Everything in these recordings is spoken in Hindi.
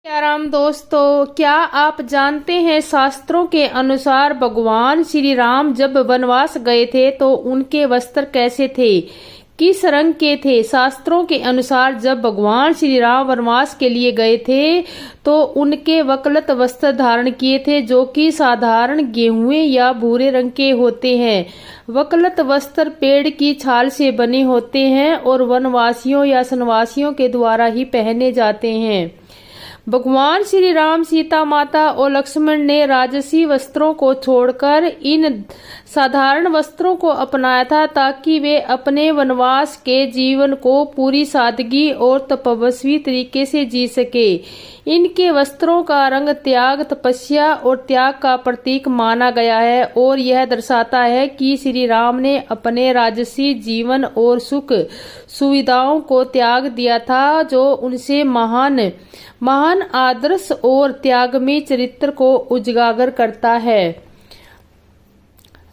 क्या राम दोस्तों, क्या आप जानते हैं शास्त्रों के अनुसार भगवान श्री राम जब वनवास गए थे तो उनके वस्त्र कैसे थे, किस रंग के थे। शास्त्रों के अनुसार जब भगवान श्री राम वनवास के लिए गए थे तो उनके वकलत वस्त्र धारण किए थे, जो कि साधारण गेहुए या भूरे रंग के होते हैं। वकलत वस्त्र पेड़ की छाल से बने होते हैं और वनवासियों या सनवासियों के द्वारा ही पहने जाते हैं। भगवान श्री राम, सीता माता और लक्ष्मण ने राजसी वस्त्रों को छोड़कर इन साधारण वस्त्रों को अपनाया था ताकि वे अपने वनवास के जीवन को पूरी सादगी और तपस्वी तरीके से जी सके। इनके वस्त्रों का रंग त्याग, तपस्या और त्याग का प्रतीक माना गया है और यह दर्शाता है कि श्री राम ने अपने राजसी जीवन और सुख सुविधाओं को त्याग दिया था, जो उनसे महान आदर्श और त्यागमय चरित्र को उजागर करता है।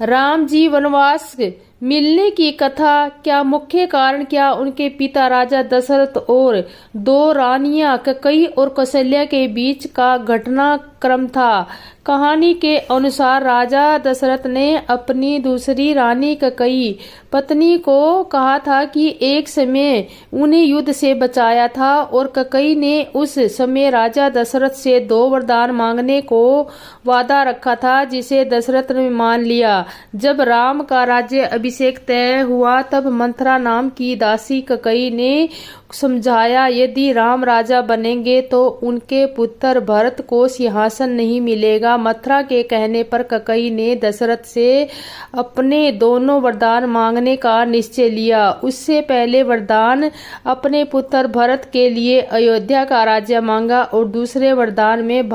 राम जी वनवास मिलने की कथा क्या मुख्य कारण क्या उनके पिता राजा दशरथ और दो रानियां कैकेयी और कौशल्या के बीच का घटनाक्रम था। कहानी के अनुसार राजा दशरथ ने अपनी दूसरी रानी कैकेयी पत्नी को कहा था कि एक समय उन्हें युद्ध से बचाया था और कैकेयी ने उस समय राजा दशरथ से 2 वरदान मांगने को वादा रखा था, जिसे दशरथ ने मान लिया। जब राम का राज्य अभिषेक तय हुआ तब मंथरा नाम की दासी कैकेयी ने समझाया, यदि राम राजा बनेंगे तो उनके पुत्र भरत को सिंहासन नहीं मिलेगा। मथुरा के कहने पर कैकेयी ने दशरथ से अपने दोनों वरदान मांगने का निश्चय लिया। उससे पहले वरदान अपने पुत्र भरत के लिए अयोध्या का राज्य मांगा और दूसरे वरदान में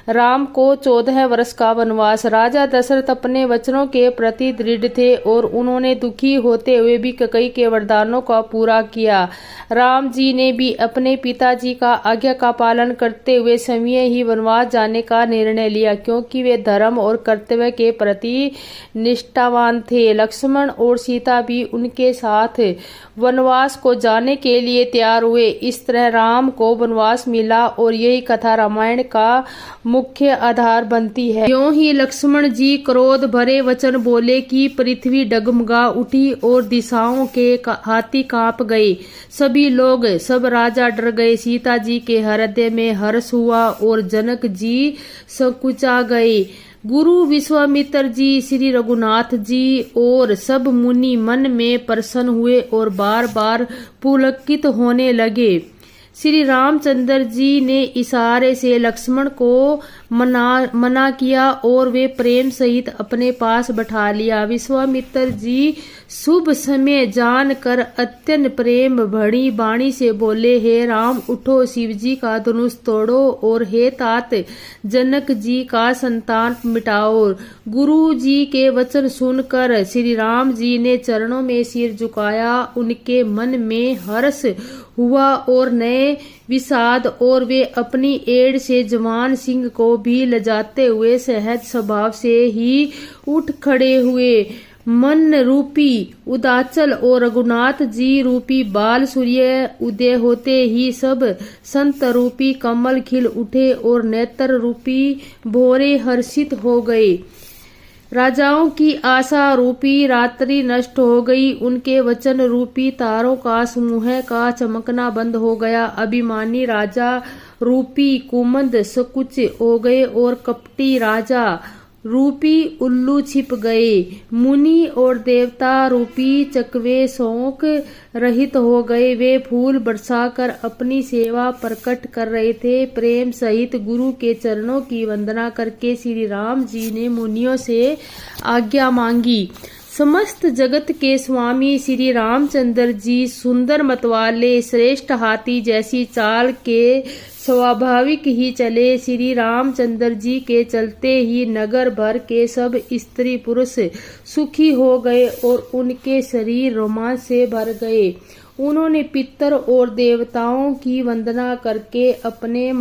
राम को 14 वर्ष का वनवास। राजा दशरथ अपने वचनों के प्रति दृढ़ थे और उन्होंने दुखी होते हुए भी कैकेयी के वरदानों का पूरा किया। राम जी ने भी अपने पिताजी का आज्ञा का पालन करते हुए समय ही वनवास जाने का निर्णय लिया, क्योंकि वे धर्म और कर्तव्य के प्रति निष्ठावान थे। लक्ष्मण और सीता भी उनके साथ वनवास को जाने के लिए तैयार हुए। इस तरह राम को वनवास मिला और यही कथा रामायण का मुख्य आधार बनती है। यूं ही लक्ष्मण जी क्रोध भरे वचन बोले कि पृथ्वी डगमगा उठी और दिशाओं के हाथी कांप गए। सभी लोग, सब राजा डर गए। सीता जी के हृदय में हर्ष हुआ और जनक जी संकुचा गए। गुरु विश्वामित्र जी, श्री रघुनाथ जी और सब मुनि मन में प्रसन्न हुए और बार बार पुलकित होने लगे। श्री रामचंद्र जी ने इशारे से लक्ष्मण को मना किया और वे प्रेम सहित अपने पास बैठा लिया। विश्वामित्र जी शुभ समय जानकर अत्यंत प्रेम भरी वाणी से बोले, हे राम उठो, शिव जी का धनुष तोड़ो और हे तात जनक जी का संतान मिटाओ। गुरु जी के वचन सुनकर श्री राम जी ने चरणों में सिर झुकाया। उनके मन में हर्ष हुआ और नए विषाद और वे अपनी एड़ से जवान सिंह को भी लजाते हुए सहज स्वभाव से ही उठ खड़े हुए। मन रूपी उदाचल और रघुनाथ जी रूपी बाल सूर्य उदय होते ही सब संत रूपी कमल खिल उठे और नेत्र रूपी भौरे हर्षित हो गए। राजाओं की आशा रूपी रात्रि नष्ट हो गई। उनके वचन रूपी तारों का समूह का चमकना बंद हो गया। अभिमानी राजा रूपी कुमंद सकुच हो गए और कपटी राजा रूपी उल्लू छिप गए। मुनि और देवता रूपी चकवे शोक रहित हो गए। वे फूल बरसाकर अपनी सेवा प्रकट कर रहे थे। प्रेम सहित गुरु के चरणों की वंदना करके श्री राम जी ने मुनियों से आज्ञा मांगी। समस्त जगत के स्वामी श्री रामचंद्र जी सुंदर मतवाले श्रेष्ठ हाथी जैसी चाल के स्वाभाविक ही चले। श्री रामचंद्र जी के चलते ही नगर भर के सब स्त्री पुरुष सुखी हो गए और उनके शरीर रोमांच से भर गए। उन्होंने पितर और देवताओं की वंदना करके अपने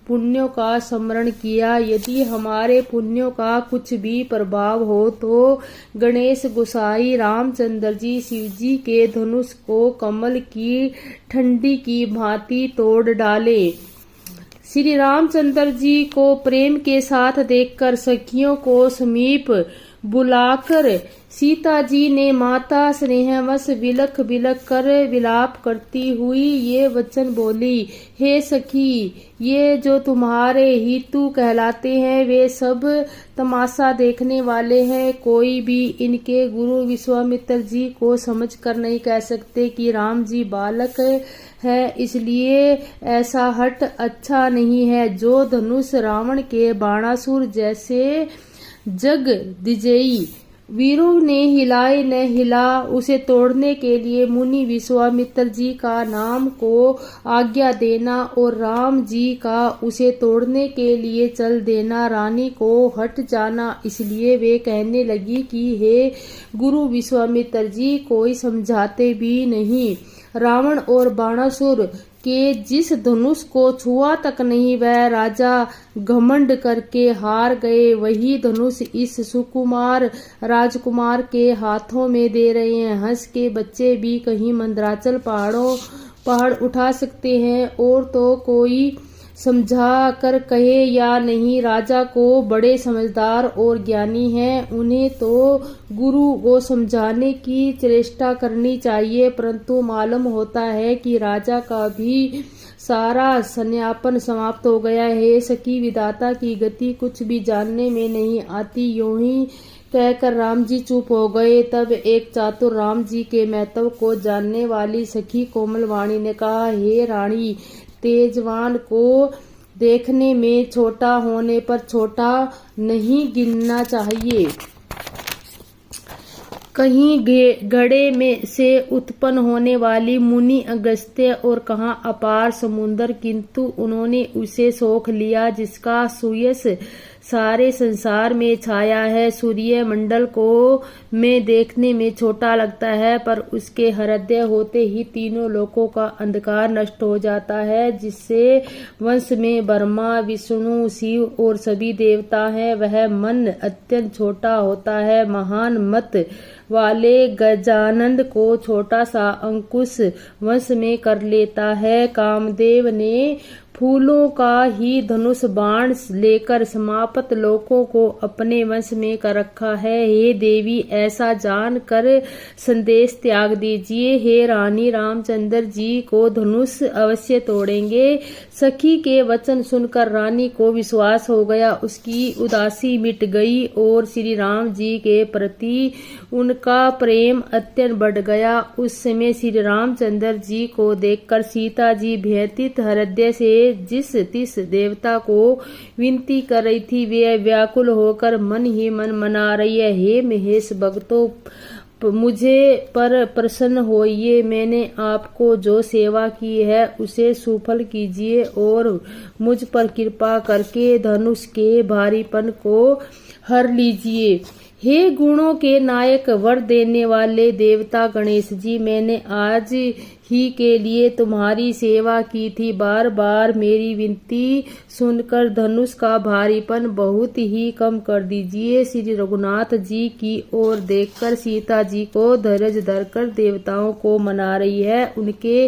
पुण्यों का स्मरण किया। यदि हमारे पुण्यों का कुछ भी प्रभाव हो तो गणेश गोसाई रामचंद्र जी शिव जी के धनुष को कमल की ठंडी की भांति तोड़ डाले। श्री रामचंद्र जी को प्रेम के साथ देखकर सखियों को समीप बुलाकर सीता जी ने माता स्नेहवश बिलख बिलख कर विलाप करती हुई ये वचन बोली, हे सखी, ये जो तुम्हारे हितु कहलाते हैं वे सब तमाशा देखने वाले हैं। कोई भी इनके गुरु विश्वामित्र जी को समझ कर नहीं कह सकते कि राम जी बालक है, इसलिए ऐसा हट अच्छा नहीं है। जो धनुष रावण के बाणासुर जैसे जग दिजेई वीरों ने हिलाए न हिला, उसे तोड़ने के लिए मुनि विश्वामित्र जी का नाम को आज्ञा देना और राम जी का उसे तोड़ने के लिए चल देना, रानी को हट जाना। इसलिए वे कहने लगी कि हे गुरु विश्वामित्र जी, कोई समझाते भी नहीं। रावण और बाणासुर के जिस धनुष को छुआ तक नहीं वह राजा घमंड करके हार गए, वही धनुष इस सुकुमार राजकुमार के हाथों में दे रहे हैं। हंस के बच्चे भी कहीं मंदराचल पहाड़ उठा सकते हैं, और तो कोई समझा कर कहे या नहीं। राजा को बड़े समझदार और ज्ञानी हैं, उन्हें तो गुरु को समझाने की चेष्टा करनी चाहिए, परंतु मालूम होता है कि राजा का भी सारा संज्ञापन समाप्त हो गया है। सखी, विधाता की गति कुछ भी जानने में नहीं आती। यूं ही कहकर राम जी चुप हो गए। तब एक चातुर राम जी के महत्व को जानने वाली सखी कोमलवाणी ने कहा, हे रानी, तेजवान को देखने में छोटा होने पर छोटा नहीं गिनना चाहिए। कहीं घड़े में से उत्पन्न होने वाली मुनि अगस्त्य और कहाँ अपार समुन्दर, किंतु उन्होंने उसे सोख लिया जिसका सुयश सारे संसार में छाया है। सूर्य मंडल को में देखने में छोटा लगता है, पर उसके हृदय होते ही तीनों लोकों का अंधकार नष्ट हो जाता है। जिससे वंश में ब्रह्मा, विष्णु, शिव और सभी देवता हैं, वह मन अत्यंत छोटा होता है। महान मत वाले गजानंद को छोटा सा अंकुश वंश में कर लेता है। कामदेव ने फूलों का ही धनुष बाण लेकर समाप्त लोकों को अपने वश में कर रखा है। हे देवी, ऐसा जान कर संदेश त्याग दीजिए। हे रानी, रामचंद्र जी को धनुष अवश्य तोड़ेंगे। सखी के वचन सुनकर रानी को विश्वास हो गया, उसकी उदासी मिट गई और श्री राम जी के प्रति उनका प्रेम अत्यंत बढ़ गया। उस समय श्री रामचंद्र जी को देखकर सीता जी व्यथित हृदय से जिस तिस देवता को विनती कर रही थी, वे व्याकुल होकर मन ही मन मना रही है, हे महेश भक्तों, मुझे पर प्रसन्न होइए। मैंने आपको जो सेवा की है उसे सुफल कीजिए और मुझ पर कृपा करके धनुष के भारीपन को हर लीजिए। हे गुणों के नायक, वर देने वाले देवता गणेश जी, मैंने आज ही के लिए तुम्हारी सेवा की थी। बार बार मेरी विनती सुनकर धनुष का भारीपन बहुत ही कम कर दीजिए। श्री रघुनाथ जी की ओर देखकर सीता जी को धैर्य धरकर देवताओं को मना रही है। उनके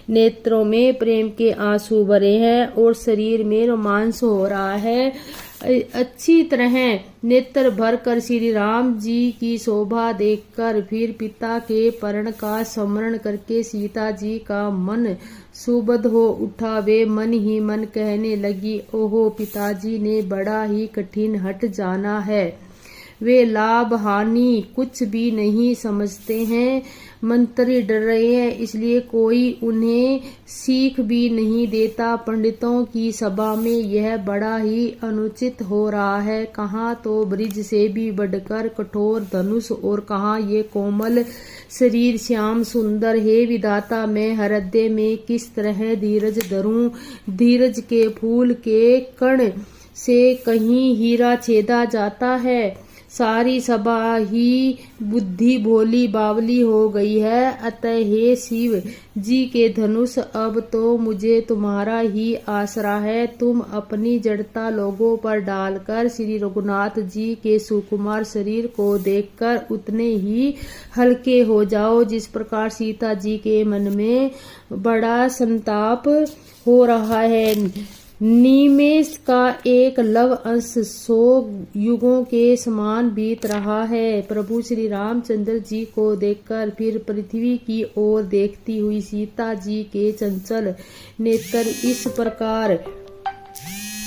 नेत्रों में प्रेम के आंसू भरे हैं और शरीर में रोमांस हो रहा है। अच्छी तरह नेत्र भर कर श्री राम जी की शोभा देखकर फिर पिता के परण का स्मरण करके सीता जी का मन सुबद हो उठा। वे मन ही मन कहने लगी, ओहो, पिताजी ने बड़ा ही कठिन हट जाना है। वे लाभ हानि कुछ भी नहीं समझते हैं। मंत्री डर रहे हैं, इसलिए कोई उन्हें सीख भी नहीं देता। पंडितों की सभा में यह बड़ा ही अनुचित हो रहा है। कहाँ तो ब्रिज से भी बढ़कर कठोर धनुष और कहाँ ये कोमल शरीर श्याम सुंदर। हे विधाता, मैं हृदय में किस तरह धीरज धरूं। धीरज के फूल के कण से कहीं हीरा छेदा जाता है। सारी सभा ही बुद्धि भोली बावली हो गई है। अतः हे शिव जी के धनुष, अब तो मुझे तुम्हारा ही आसरा है। तुम अपनी जड़ता लोगों पर डालकर श्री रघुनाथ जी के सुकुमार शरीर को देखकर उतने ही हल्के हो जाओ जिस प्रकार सीता जी के मन में बड़ा संताप हो रहा है। निमेष का एक लव अंश 100 युगों के समान बीत रहा है। प्रभु श्री रामचंद्र जी को देखकर फिर पृथ्वी की ओर देखती हुई सीता जी के चंचल नेत्र इस प्रकार।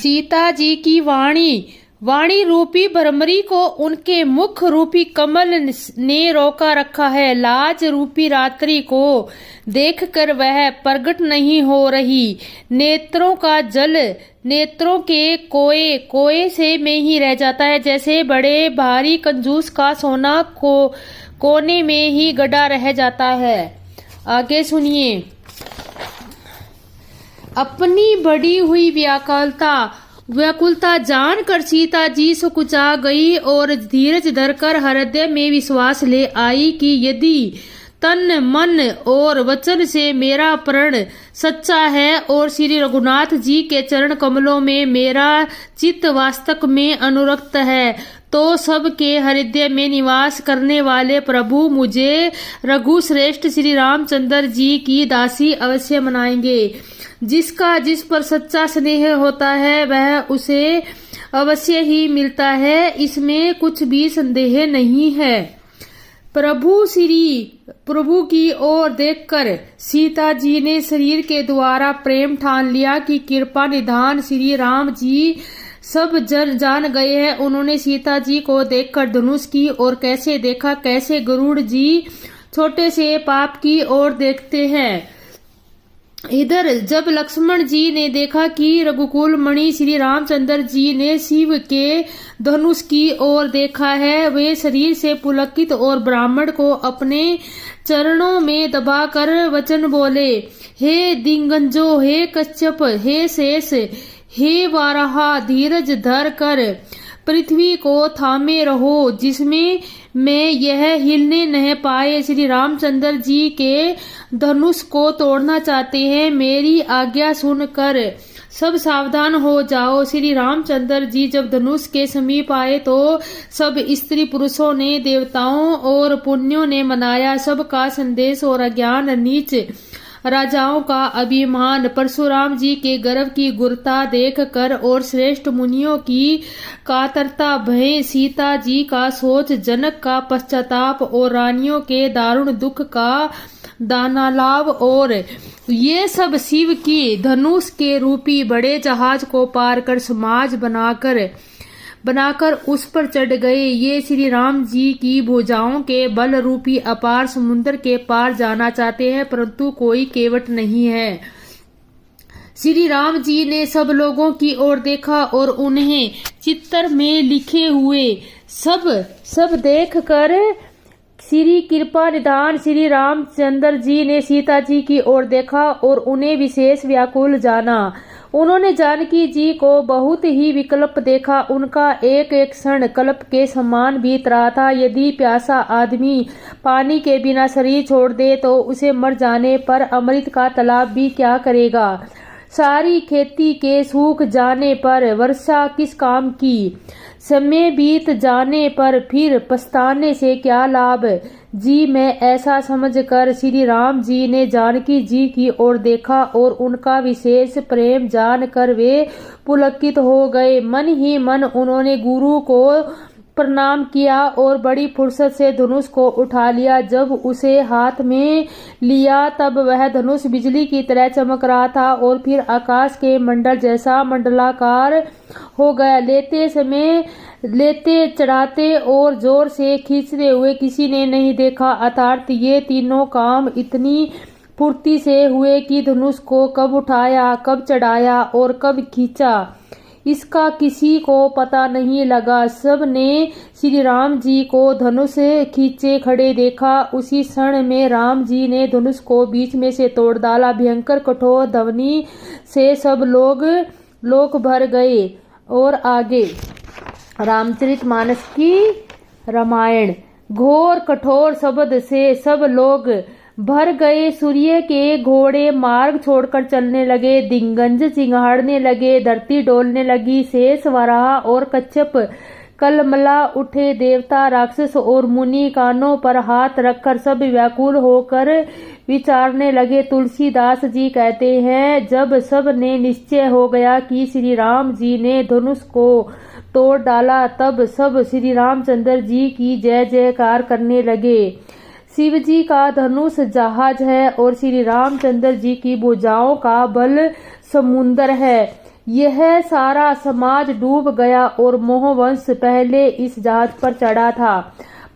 सीता जी की वाणी रूपी भ्रमरी को उनके मुख रूपी कमल ने रोका रखा है। लाज रूपी रात्रि को देखकर वह प्रकट नहीं हो रही। नेत्रों का जल नेत्रों के कोए से में ही रह जाता है, जैसे बड़े भारी कंजूस का सोना कोने में ही गड़ा रह जाता है। आगे सुनिए। अपनी बढ़ी हुई व्याकुलता जानकर सीता जी सुकुचा गई और धीरज धरकर हृदय में विश्वास ले आई कि यदि तन मन और वचन से मेरा प्रण सच्चा है और श्री रघुनाथ जी के चरण कमलों में मेरा चित्त वास्तव में अनुरक्त है, तो सबके हृदय में निवास करने वाले प्रभु मुझे रघुश्रेष्ठ श्री रामचंद्र जी की दासी अवश्य बनाएंगे। जिसका जिस पर सच्चा स्नेह होता है वह उसे अवश्य ही मिलता है, इसमें कुछ भी संदेह नहीं है। प्रभु की ओर देखकर सीता जी ने शरीर के द्वारा प्रेम ठान लिया कि कृपा निधान श्री राम जी सब जान गए हैं। उन्होंने सीता जी को देखकर धनुष की ओर कैसे देखा, कैसे गरुड़ जी छोटे से पाप की ओर देखते हैं। इधर जब लक्ष्मण जी ने देखा कि रघुकुल मणि श्री रामचंद्र जी ने शिव के धनुष की ओर देखा है, वे शरीर से पुलकित और ब्राह्मण को अपने चरणों में दबाकर वचन बोले, हे दिग्गजों, हे कच्छप, हे शेष, हे वाराह, धीरज धर कर पृथ्वी को थामे रहो, जिसमें मैं यह हिलने नहीं पाए। श्री रामचंद्र जी के धनुष को तोड़ना चाहते हैं, मेरी आज्ञा सुनकर सब सावधान हो जाओ। श्री रामचंद्र जी जब धनुष के समीप आए तो सब स्त्री पुरुषों ने, देवताओं और पुण्यों ने मनाया। सबका संदेश और अज्ञान, नीच राजाओं का अभिमान, परशुराम जी के गर्व की गुरता देख कर और श्रेष्ठ मुनियों की कातरता, भय, सीता जी का सोच, जनक का पश्चाताप और रानियों के दारुण दुख का दानालाभ, और ये सब शिव की धनुष के रूपी बड़े जहाज को पार कर समाज बनाकर उस पर चढ़ गए। ये श्री राम जी की भुजाओं के बल रूपी अपार समुद्र के पार जाना चाहते हैं, परंतु कोई केवट नहीं है। श्री राम जी ने सब लोगों की ओर देखा और उन्हें चित्र में लिखे हुए सब देख कर श्री कृपा निधान श्री रामचंद्र जी ने सीता जी की ओर देखा और उन्हें विशेष व्याकुल जाना। उन्होंने जानकी जी को बहुत ही विकल्प देखा। उनका एक एक क्षण कल्प के समान बीत रहा था। यदि प्यासा आदमी पानी के बिना शरीर छोड़ दे तो उसे मर जाने पर अमृत का तालाब भी क्या करेगा। सारी खेती के सूख जाने पर वर्षा किस काम की। समय बीत जाने पर फिर पछताने से क्या लाभ। जी मैं ऐसा समझकर श्री राम जी ने जानकी जी की ओर देखा और उनका विशेष प्रेम जानकर वे पुलकित हो गए। मन ही मन उन्होंने गुरु को प्रणाम किया और बड़ी फुर्सत से धनुष को उठा लिया। जब उसे हाथ में लिया तब वह धनुष बिजली की तरह चमक रहा था और फिर आकाश के मंडल जैसा मंडलाकार हो गया। लेते चढ़ाते और जोर से खींचते हुए किसी ने नहीं देखा। अर्थात ये तीनों काम इतनी फुर्ती से हुए कि धनुष को कब उठाया, कब चढ़ाया और कब खींचा, इसका किसी को पता नहीं लगा। सब ने श्री राम जी को धनुष खींचे खड़े देखा। उसी क्षण में राम जी ने धनुष को बीच में से तोड़ डाला। भयंकर कठोर ध्वनि से सब लोग भर गए। और आगे रामचरितमानस की रामायण। घोर कठोर शब्द से सब लोग भर गए। सूर्य के घोड़े मार्ग छोड़कर चलने लगे। दिग्गज चिंगाड़ने लगे, धरती डोलने लगी। शेष, वराह और कच्छप कलमला उठे। देवता, राक्षस और मुनि कानों पर हाथ रखकर सब व्याकुल होकर विचारने लगे। तुलसीदास जी कहते हैं, जब सब ने निश्चय हो गया कि श्री राम जी ने धनुष को तोड़ डाला, तब सब श्री रामचंद्र जी की जय जयकार करने लगे। शिव जी का धनुष जहाज है और श्री रामचंद्र जी की भुजाओं का बल समुंदर है। यह सारा समाज डूब गया और मोहवंश पहले इस जहाज पर चढ़ा था।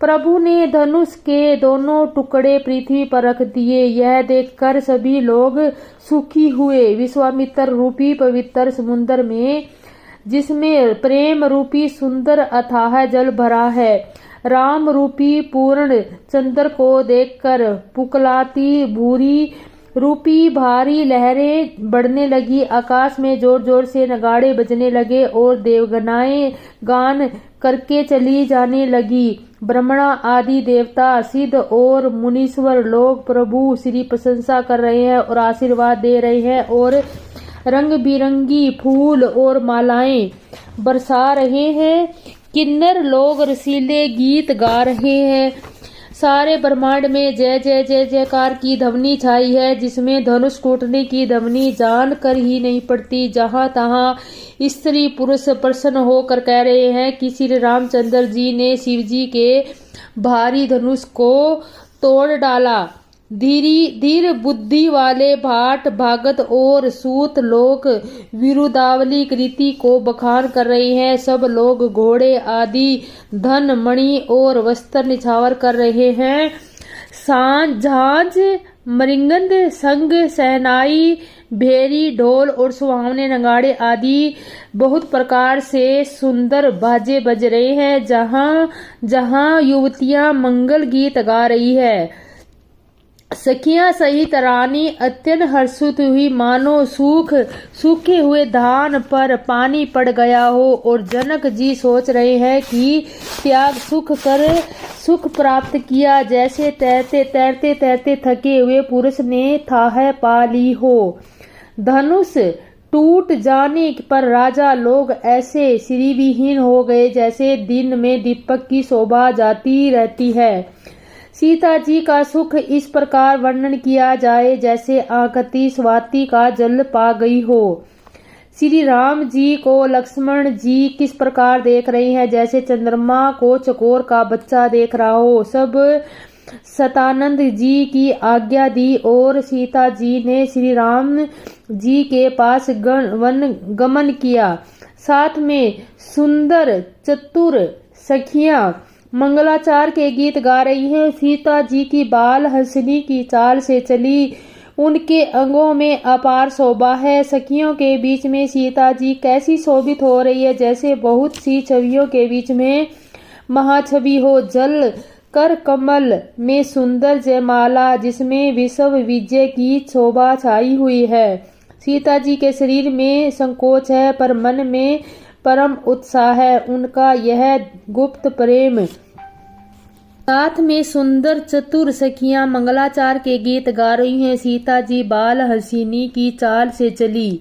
प्रभु ने धनुष के दोनों टुकड़े पृथ्वी पर रख दिए। यह देखकर सभी लोग सुखी हुए। विश्वामित्र रूपी पवित्र समुद्र में, जिसमें प्रेम रूपी सुंदर अथाह जल भरा है, राम रूपी पूर्ण चंद्र को देखकर पुकलाती भूरी रूपी भारी लहरें बढ़ने लगी। आकाश में जोर जोर से नगाड़े बजने लगे और देवगनाएं गान करके चली जाने लगी। ब्रह्मणा आदि देवता, सिद्ध और मुनीश्वर लोग प्रभु श्री प्रशंसा कर रहे हैं और आशीर्वाद दे रहे हैं और रंग बिरंगी फूल और मालाएं बरसा रहे हैं। किन्नर लोग रसीले गीत गा रहे हैं। सारे ब्रह्मांड में जय जय जय जयकार की ध्वनि छाई है, जिसमें धनुष टूटने की ध्वनि जान कर ही नहीं पड़ती। जहां तहां स्त्री पुरुष प्रसन्न होकर कह रहे हैं कि श्री रामचंद्र जी ने शिव जी के भारी धनुष को तोड़ डाला। धीर बुद्धि वाले भाट भागत और सूत लोग विरुदावली कृति को बखान कर रहे हैं। सब लोग घोड़े आदि धन मणि और वस्त्र निछावर कर रहे हैं। झांझ मृंगंद संग सहनाई भेरी ढोल और सुहावने नगाड़े आदि बहुत प्रकार से सुंदर बाजे बज रहे हैं। जहां जहां युवतियां मंगल गीत गा रही है। सखियां सहित रानी अत्यंत हर्षित हुई, मानो सूखे हुए धान पर पानी पड़ गया हो। और जनक जी सोच रहे हैं कि त्याग सुख कर सुख प्राप्त किया, जैसे तैरते तैरते तैरते थके हुए पुरुष ने थाह पा ली हो। धनुष टूट जाने पर राजा लोग ऐसे श्रीविहीन हो गए जैसे दिन में दीपक की शोभा जाती रहती है। सीता जी का सुख इस प्रकार वर्णन किया जाए जैसे आकती स्वाति का जल पा गई हो। श्री राम जी को लक्ष्मण जी किस प्रकार देख रहे हैं, जैसे चंद्रमा को चकोर का बच्चा देख रहा हो। सब सतानंद जी की आज्ञा दी और सीता जी ने श्री राम जी के पास वन गमन किया। साथ में सुंदर चतुर सखियां मंगलाचार के गीत गा रही हैं। सीता जी की बाल हंसनी की चाल से चली, उनके अंगों में अपार शोभा है। सखियों के बीच में सीता जी कैसी शोभित हो रही है, जैसे बहुत सी छवियों के बीच में महाछवि हो। जल कर कमल में सुंदर जयमाला, जिसमें विश्व विजय की शोभा छाई हुई है। सीता जी के शरीर में संकोच है पर मन में परम उत्साह है। उनका यह गुप्त प्रेम। साथ में सुंदर चतुर सखियां मंगलाचार के गीत गा रही हैं। सीता जी बाल हसीनी की चाल से चली,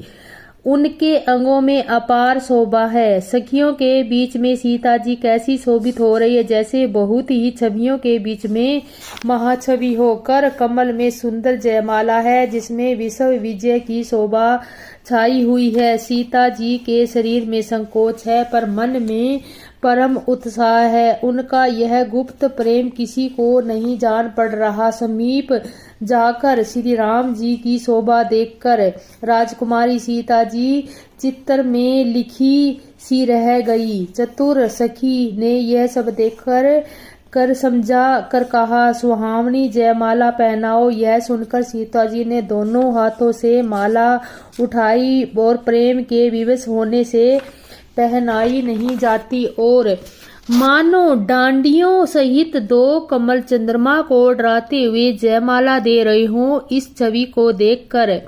उनके अंगों में अपार शोभा है। सखियों के बीच में सीता जी कैसी शोभित हो रही है, जैसे बहुत ही छवियों के बीच में महाछवि हो। कर कमल में सुंदर जयमाला है, जिसमें विश्व विजय की शोभा छाई हुई है। सीता जी के शरीर में संकोच है पर मन में परम उत्साह है। उनका यह गुप्त प्रेम किसी को नहीं जान पड़ रहा। समीप जाकर श्री राम जी की शोभा देखकर राजकुमारी सीता जी चित्तर में लिखी सी रह गई। चतुर सखी ने यह सब देखकर समझा कर कहा, सुहावनी जयमाला पहनाओ। यह सुनकर सीता जी ने दोनों हाथों से माला उठाई और प्रेम के विवश होने से पहनाई नहीं जाती और मानो डांडियों सहित दो कमल चंद्रमा को डराते हुए जयमाला दे रहे हों। इस छवि को देखकर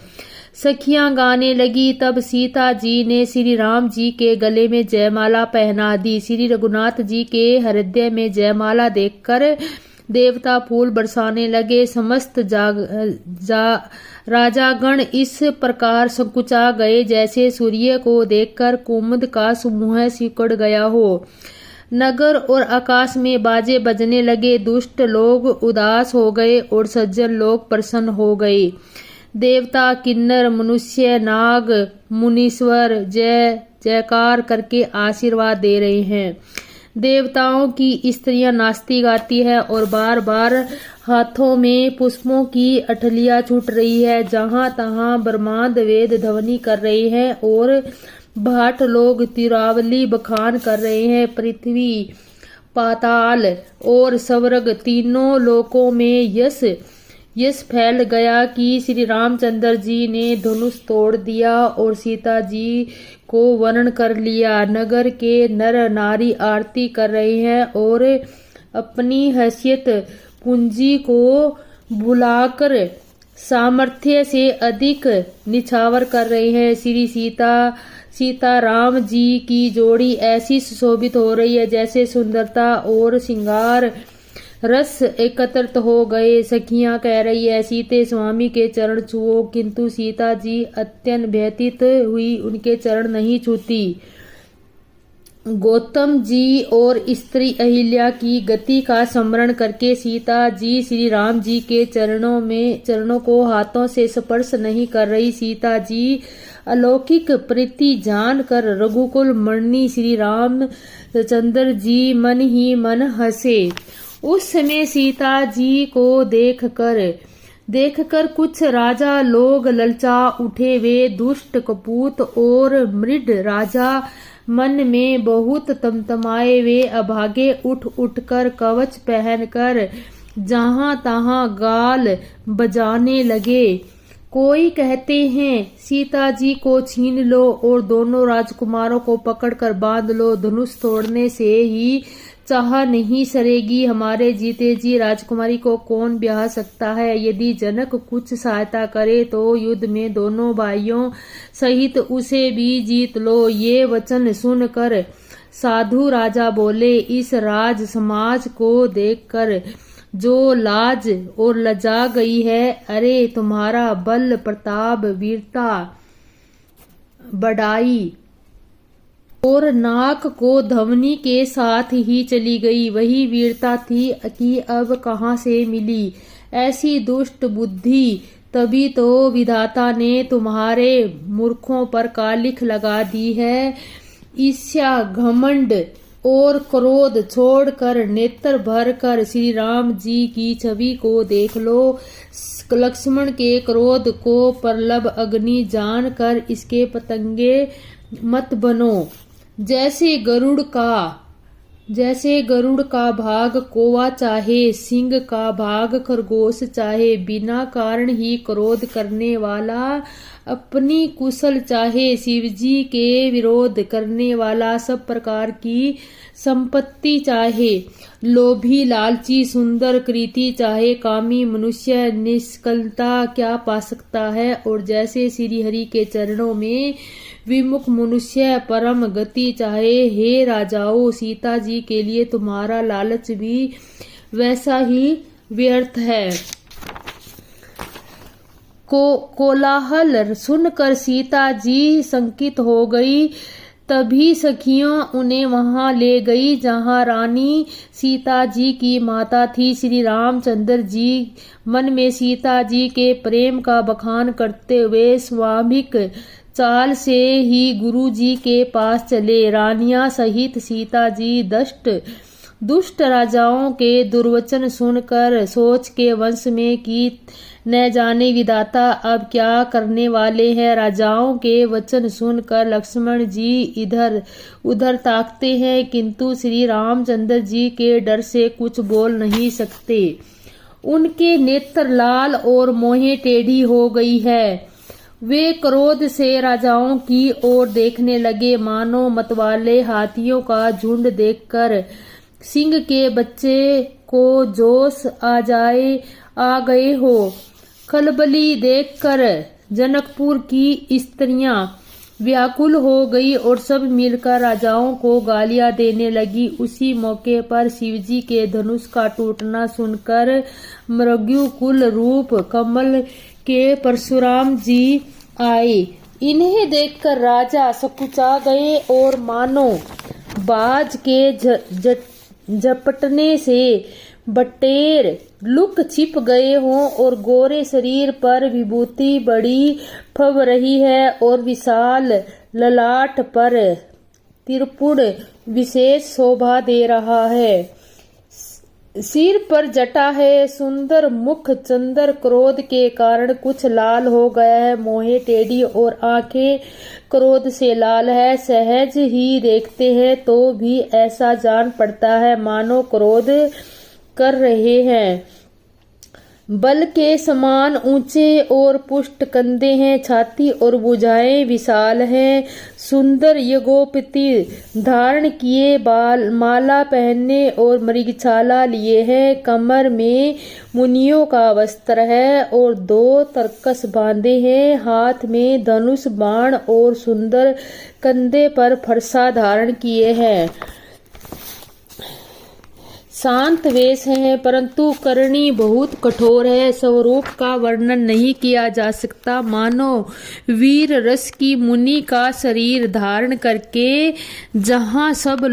सखियां गाने लगी। तब सीता जी ने श्री राम जी के गले में जयमाला पहना दी। श्री रघुनाथ जी के हृदय में जयमाला देखकर देवता फूल बरसाने लगे। समस्त राजागण इस प्रकार संकुचा गए जैसे सूर्य को देखकर कुमुद का समूह सिकुड़ गया हो। नगर और आकाश में बाजे बजने लगे। दुष्ट लोग उदास हो गए और सज्जन लोग प्रसन्न हो गए। देवता, किन्नर, मनुष्य, नाग, मुनीश्वर जय जयकार करके आशीर्वाद दे रहे हैं। देवताओं की स्त्रियां नाचती गाती है और बार बार हाथों में पुष्पों की अठलियां छूट रही है। जहां तहां ब्रह्मांड वेद ध्वनि कर रहे हैं और भाट लोग तिरावली बखान कर रहे हैं। पृथ्वी, पाताल और स्वर्ग तीनों लोकों में यश फैल गया कि श्री रामचंद्र जी ने धनुष तोड़ दिया और सीता जी को वर्ण कर लिया। नगर के नर नारी आरती कर रहे हैं और अपनी हैसियत पूंजी को भुलाकर सामर्थ्य से अधिक निछावर कर रहे हैं। श्री सीता राम जी की जोड़ी ऐसी सुशोभित हो रही है जैसे सुंदरता और श्रृंगार रस एकत्रित हो गए। सखियां कह रही है, सीते स्वामी के चरण छुओ, किंतु सीता जी अत्यंत व्यथित हुई उनके चरण नहीं छूती। गौतम जी और स्त्री अहिल्या की गति का स्मरण करके सीता जी श्री राम जी के चरणों को हाथों से स्पर्श नहीं कर रही। सीता जी अलौकिक प्रीति जानकर रघुकुल मणि श्री रामचंद्र जी मन ही मन हंसे। उस समय सीता जी को देखकर कुछ राजा लोग ललचा उठे। वे दुष्ट, कपूत और मृड राजा मन में बहुत तमतमाए। वे अभागे उठकर कवच पहनकर जहां तहां गाल बजाने लगे। कोई कहते हैं सीता जी को छीन लो और दोनों राजकुमारों को पकड़कर बांध लो। धनुष तोड़ने से ही चाह नहीं सरेगी। हमारे जीते जी राजकुमारी को कौन ब्याह सकता है। यदि जनक कुछ सहायता करे तो युद्ध में दोनों भाइयों सहित उसे भी जीत लो। ये वचन सुनकर साधु राजा बोले, इस राज समाज को देखकर जो लाज और लजा गई है, अरे तुम्हारा बल प्रताप वीरता बढ़ाई और नाक को ध्वनि के साथ ही चली गई। वही वीरता थी कि अब कहाँ से मिली। ऐसी दुष्ट बुद्धि तभी तो विधाता ने तुम्हारे मूर्खों पर कालिख लगा दी है। ईर्ष्या, घमंड और क्रोध छोड़कर नेत्र भर कर श्री राम जी की छवि को देख लो। लक्ष्मण के क्रोध को प्रलभ अग्नि जानकर इसके पतंगे मत बनो। जैसे गरुड़ का भाग कौवा चाहे, सिंह का भाग खरगोश चाहे, बिना कारण ही क्रोध करने वाला अपनी कुशल चाहे, शिवजी के विरोध करने वाला सब प्रकार की संपत्ति चाहे, लोभी लालची सुंदर कृति चाहे, कामी मनुष्य निष्कलता क्या पा सकता है। और जैसे श्री हरि के चरणों में विमुख मनुष्य परम गति चाहे। हे राजाओं, सीता जी के लिए तुम्हारा लालच भी वैसा ही व्यर्थ है। कोलाहल सुनकर सीता जी शंकित हो गई। तभी सखियों उन्हें वहां ले गई जहां रानी सीता जी की माता थी। श्री रामचंद्र जी मन में सीता जी के प्रेम का बखान करते हुए स्वाभाविक चाल से ही गुरु जी के पास चले। रानियां सहित सीता जी दुष्ट राजाओं के दुर्वचन सुनकर सोच के वंश में की न जाने विधाता अब क्या करने वाले हैं। राजाओं के वचन सुनकर लक्ष्मण जी इधर उधर ताकते हैं, किंतु श्री रामचंद्र जी के डर से कुछ बोल नहीं सकते। उनके नेत्र लाल और मोहें टेढ़ी हो गई है। वे क्रोध से राजाओं की ओर देखने लगे, मानो मतवाले हाथियों का झुंड देखकर सिंह के बच्चे को जोश आ गए हो। खलबली देखकर जनकपुर की स्त्रियां व्याकुल हो गई और सब मिलकर राजाओं को गालियां देने लगी। उसी मौके पर शिवजी के धनुष का टूटना सुनकर मृग्युकुल रूप कमल के परशुराम जी आए। इन्हें देखकर राजा सकुचा गए और मानो बाज के झपटने से बटेर लुक छिप गए हों और गोरे शरीर पर विभूति बड़ी फब रही है और विशाल ललाट पर त्रिपुर विशेष शोभा दे रहा है। सिर पर जटा है, सुंदर मुख चंद्र क्रोध के कारण कुछ लाल हो गया है, मोहे टेढ़ी और आंखें क्रोध से लाल है। सहज ही देखते हैं तो भी ऐसा जान पड़ता है मानो क्रोध कर रहे हैं। बल के समान ऊंचे और पुष्ट कंधे हैं, छाती और भुजाएं विशाल हैं। सुंदर यज्ञोपति धारण किए, बाल माला पहनने और मृगछाला लिए हैं। कमर में मुनियों का वस्त्र है और 2 तरकस बांधे हैं। हाथ में धनुष बाण और सुंदर कंधे पर फरसा धारण किए हैं। शांत वेश है परंतु करनी बहुत कठोर है। स्वरूप का वर्णन नहीं किया जा सकता, मानो वीर रस की मुनि का शरीर धारण करके जहाँ सब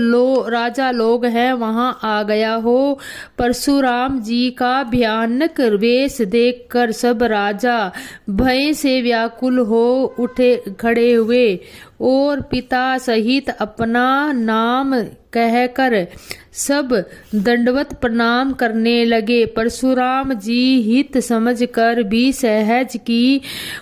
राजा लोग हैं वहाँ आ गया हो। परशुराम जी का भयानक वेश देखकर सब राजा भय से व्याकुल हो उठे, खड़े हुए और पिता सहित अपना नाम कहकर सब दंडवत प्रणाम करने लगे। परशुराम जी हित समझकर भी सहज की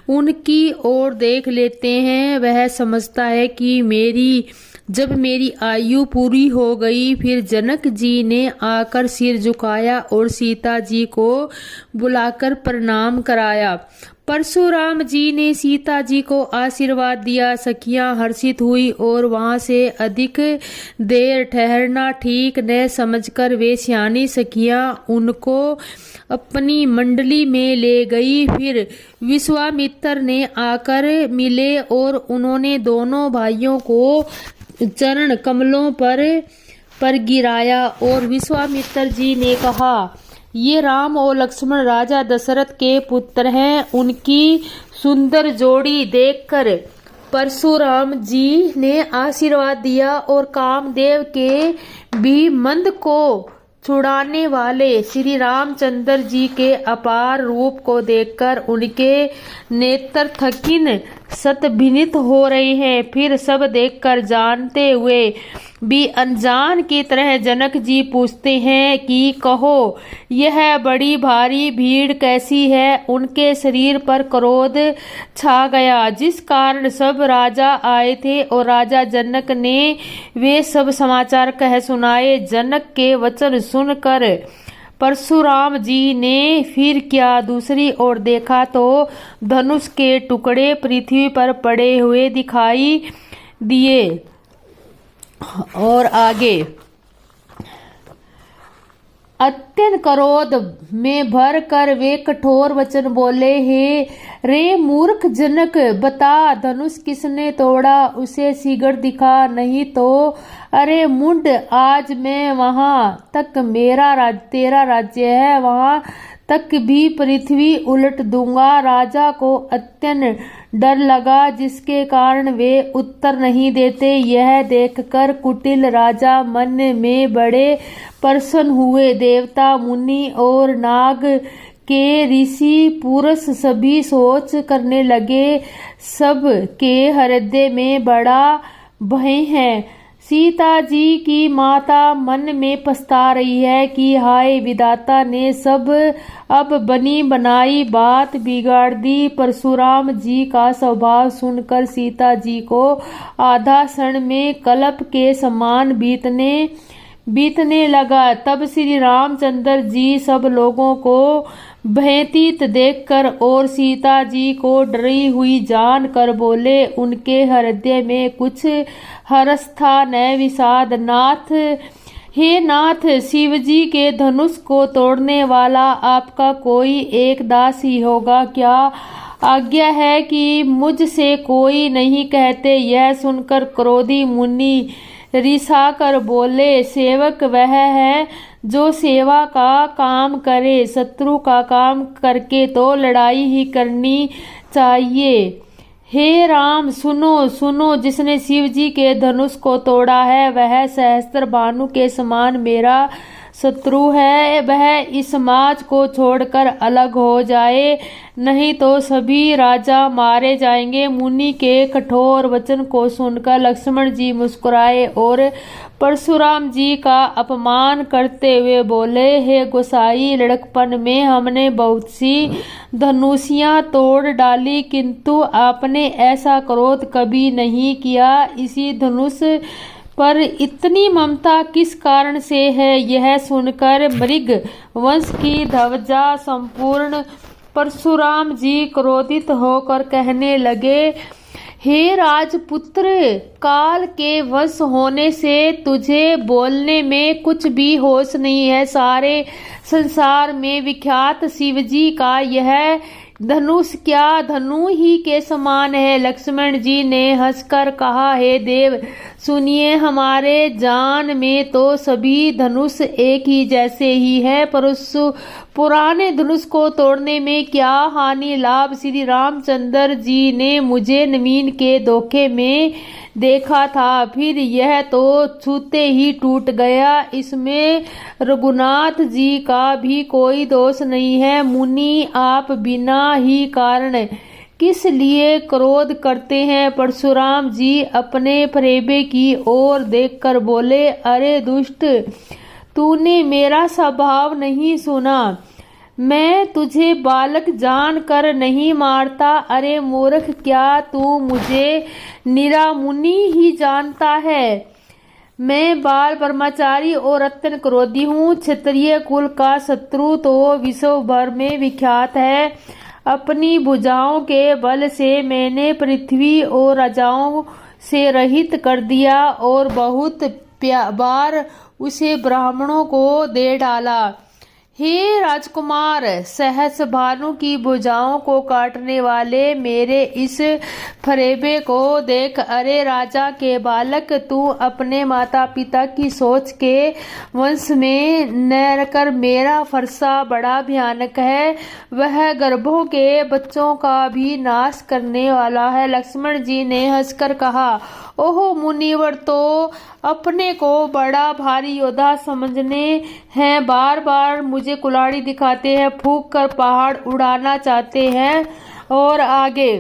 उनकी ओर देख लेते हैं। वह समझता है कि जब मेरी आयु पूरी हो गई। फिर जनक जी ने आकर सिर झुकाया और सीता जी को बुलाकर प्रणाम कराया। परशुराम जी ने सीता जी को आशीर्वाद दिया। सखियां हर्षित हुई और वहां से अधिक देर ठहरना ठीक न समझकर वे सियानी सखियां उनको अपनी मंडली में ले गई। फिर विश्वामित्र ने आकर मिले और उन्होंने दोनों भाइयों को चरण कमलों पर गिराया और विश्वामित्र जी ने कहा, ये राम और लक्ष्मण राजा दशरथ के पुत्र हैं। उनकी सुंदर जोड़ी देखकर परशुराम जी ने आशीर्वाद दिया और कामदेव के भी मंद को छुड़ाने वाले श्री रामचंद्र जी के अपार रूप को देखकर उनके नेत्र थकिन सतभिनित हो रहे हैं। फिर सब देखकर जानते हुए भी अनजान की तरह जनक जी पूछते हैं कि कहो यह बड़ी भारी भीड़ कैसी है। उनके शरीर पर क्रोध छा गया जिस कारण सब राजा आए थे और राजा जनक ने वे सब समाचार कह सुनाए। जनक के वचन सुनकर परशुराम जी ने फिर क्या दूसरी ओर देखा तो धनुष के टुकड़े पृथ्वी पर पड़े हुए दिखाई दिए। और आगे अत्यंत क्रोध में भर कर वे कठोर वचन बोले, हे रे मूर्ख जनक, बता धनुष किसने तोड़ा, उसे शीघ्र दिखा, नहीं तो अरे मुंड आज मैं वहां तक तेरा राज्य है वहां तक भी पृथ्वी उलट दूंगा। राजा को अत्यंत डर लगा जिसके कारण वे उत्तर नहीं देते। यह देखकर कुटिल राजा मन में बड़े प्रसन्न हुए। देवता मुनि और नाग के ऋषि पुरुष सभी सोच करने लगे, सब के हृदय में बड़ा भय है। सीता जी की माता मन में पछता रही है कि हाय विधाता ने सब अब बनी बनाई बात बिगाड़ दी। परशुराम जी का स्वभाव सुनकर सीता जी को आधा क्षण में कल्प के समान बीतने लगा। तब श्री रामचंद्र जी सब लोगों को भयतीत देखकर और सीता जी को डरी हुई जान कर बोले। उनके हृदय में कुछ हर्ष था न विषाद। नाथ, हे नाथ, शिव जी के धनुष को तोड़ने वाला आपका कोई एक दास ही होगा। क्या आज्ञा है कि मुझसे कोई नहीं कहते। यह सुनकर क्रोधी मुनि रिसाकर बोले, सेवक वह है जो सेवा का काम करे, शत्रु का काम करके तो लड़ाई ही करनी चाहिए। हे राम, सुनो सुनो, जिसने शिव जी के धनुष को तोड़ा है वह सहस्त्र भानु के समान मेरा शत्रु है। वह इस समाज को छोड़कर अलग हो जाए, नहीं तो सभी राजा मारे जाएंगे। मुनि के कठोर वचन को सुनकर लक्ष्मण जी मुस्कुराए और परशुराम जी का अपमान करते हुए बोले, हे गोसाई, लड़कपन में हमने बहुत सी धनुषियां तोड़ डाली, किंतु आपने ऐसा क्रोध कभी नहीं किया। इसी धनुष पर इतनी ममता किस कारण से है? यह सुनकर मृग वंश की ध्वजा संपूर्ण परशुराम जी क्रोधित होकर कहने लगे, हे राजपुत्र, काल के वश होने से तुझे बोलने में कुछ भी होश नहीं है। सारे संसार में विख्यात शिवजी का यह धनुष क्या धनु ही के समान है। लक्ष्मण जी ने हंसकर कहा, हे देव सुनिए, हमारे जान में तो सभी धनुष एक ही जैसे ही है, पर उस पुराने धनुष को तोड़ने में क्या हानि लाभ। श्री रामचंद्र जी ने मुझे नवीन के धोखे में देखा था, फिर यह तो छूते ही टूट गया। इसमें रघुनाथ जी का भी कोई दोष नहीं है। मुनि, आप बिना ही कारण किस लिए क्रोध करते हैं? परशुराम जी अपने फरेबे की ओर देखकर बोले, अरे दुष्ट, तूने मेरा स्वभाव नहीं सुना। मैं तुझे बालक जान कर नहीं मारता। अरे मूर्ख, क्या तू मुझे निरा मुनि ही जानता है? मैं बाल ब्रह्मचारी और अत्यंत क्रोधी हूँ। क्षत्रिय कुल का शत्रु तो विश्व भर में विख्यात है। अपनी भुजाओं के बल से मैंने पृथ्वी और राजाओं से रहित कर दिया और बहुत बार उसे ब्राह्मणों को दे डाला। हे राजकुमार, सहस भानु की भुजाओं को काटने वाले मेरे इस फरेबे को देख। अरे राजा के बालक, तू अपने माता पिता की सोच के वंश में न रहकर मेरा फरसा बड़ा भयानक है। वह गर्भों के बच्चों का भी नाश करने वाला है। लक्ष्मण जी ने हंसकर कहा, ओहो मुनिवर, तो अपने को बड़ा भारी योद्धा समझने हैं, बार बार मुझे कुल्हाड़ी दिखाते हैं, फूंक कर पहाड़ उड़ाना चाहते हैं। और आगे,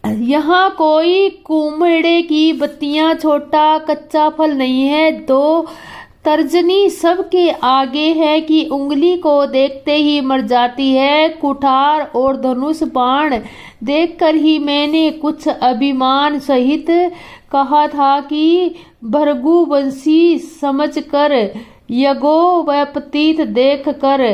यहाँ कोई कुम्हड़े की बत्तियां छोटा कच्चा फल नहीं है। दो तर्जनी सबके आगे है कि उंगली को देखते ही मर जाती है। कुठार और धनुष बाण देखकर ही मैंने कुछ अभिमान सहित कहा था कि भृगुवंशी समझकर, यगो व पतित देखकर,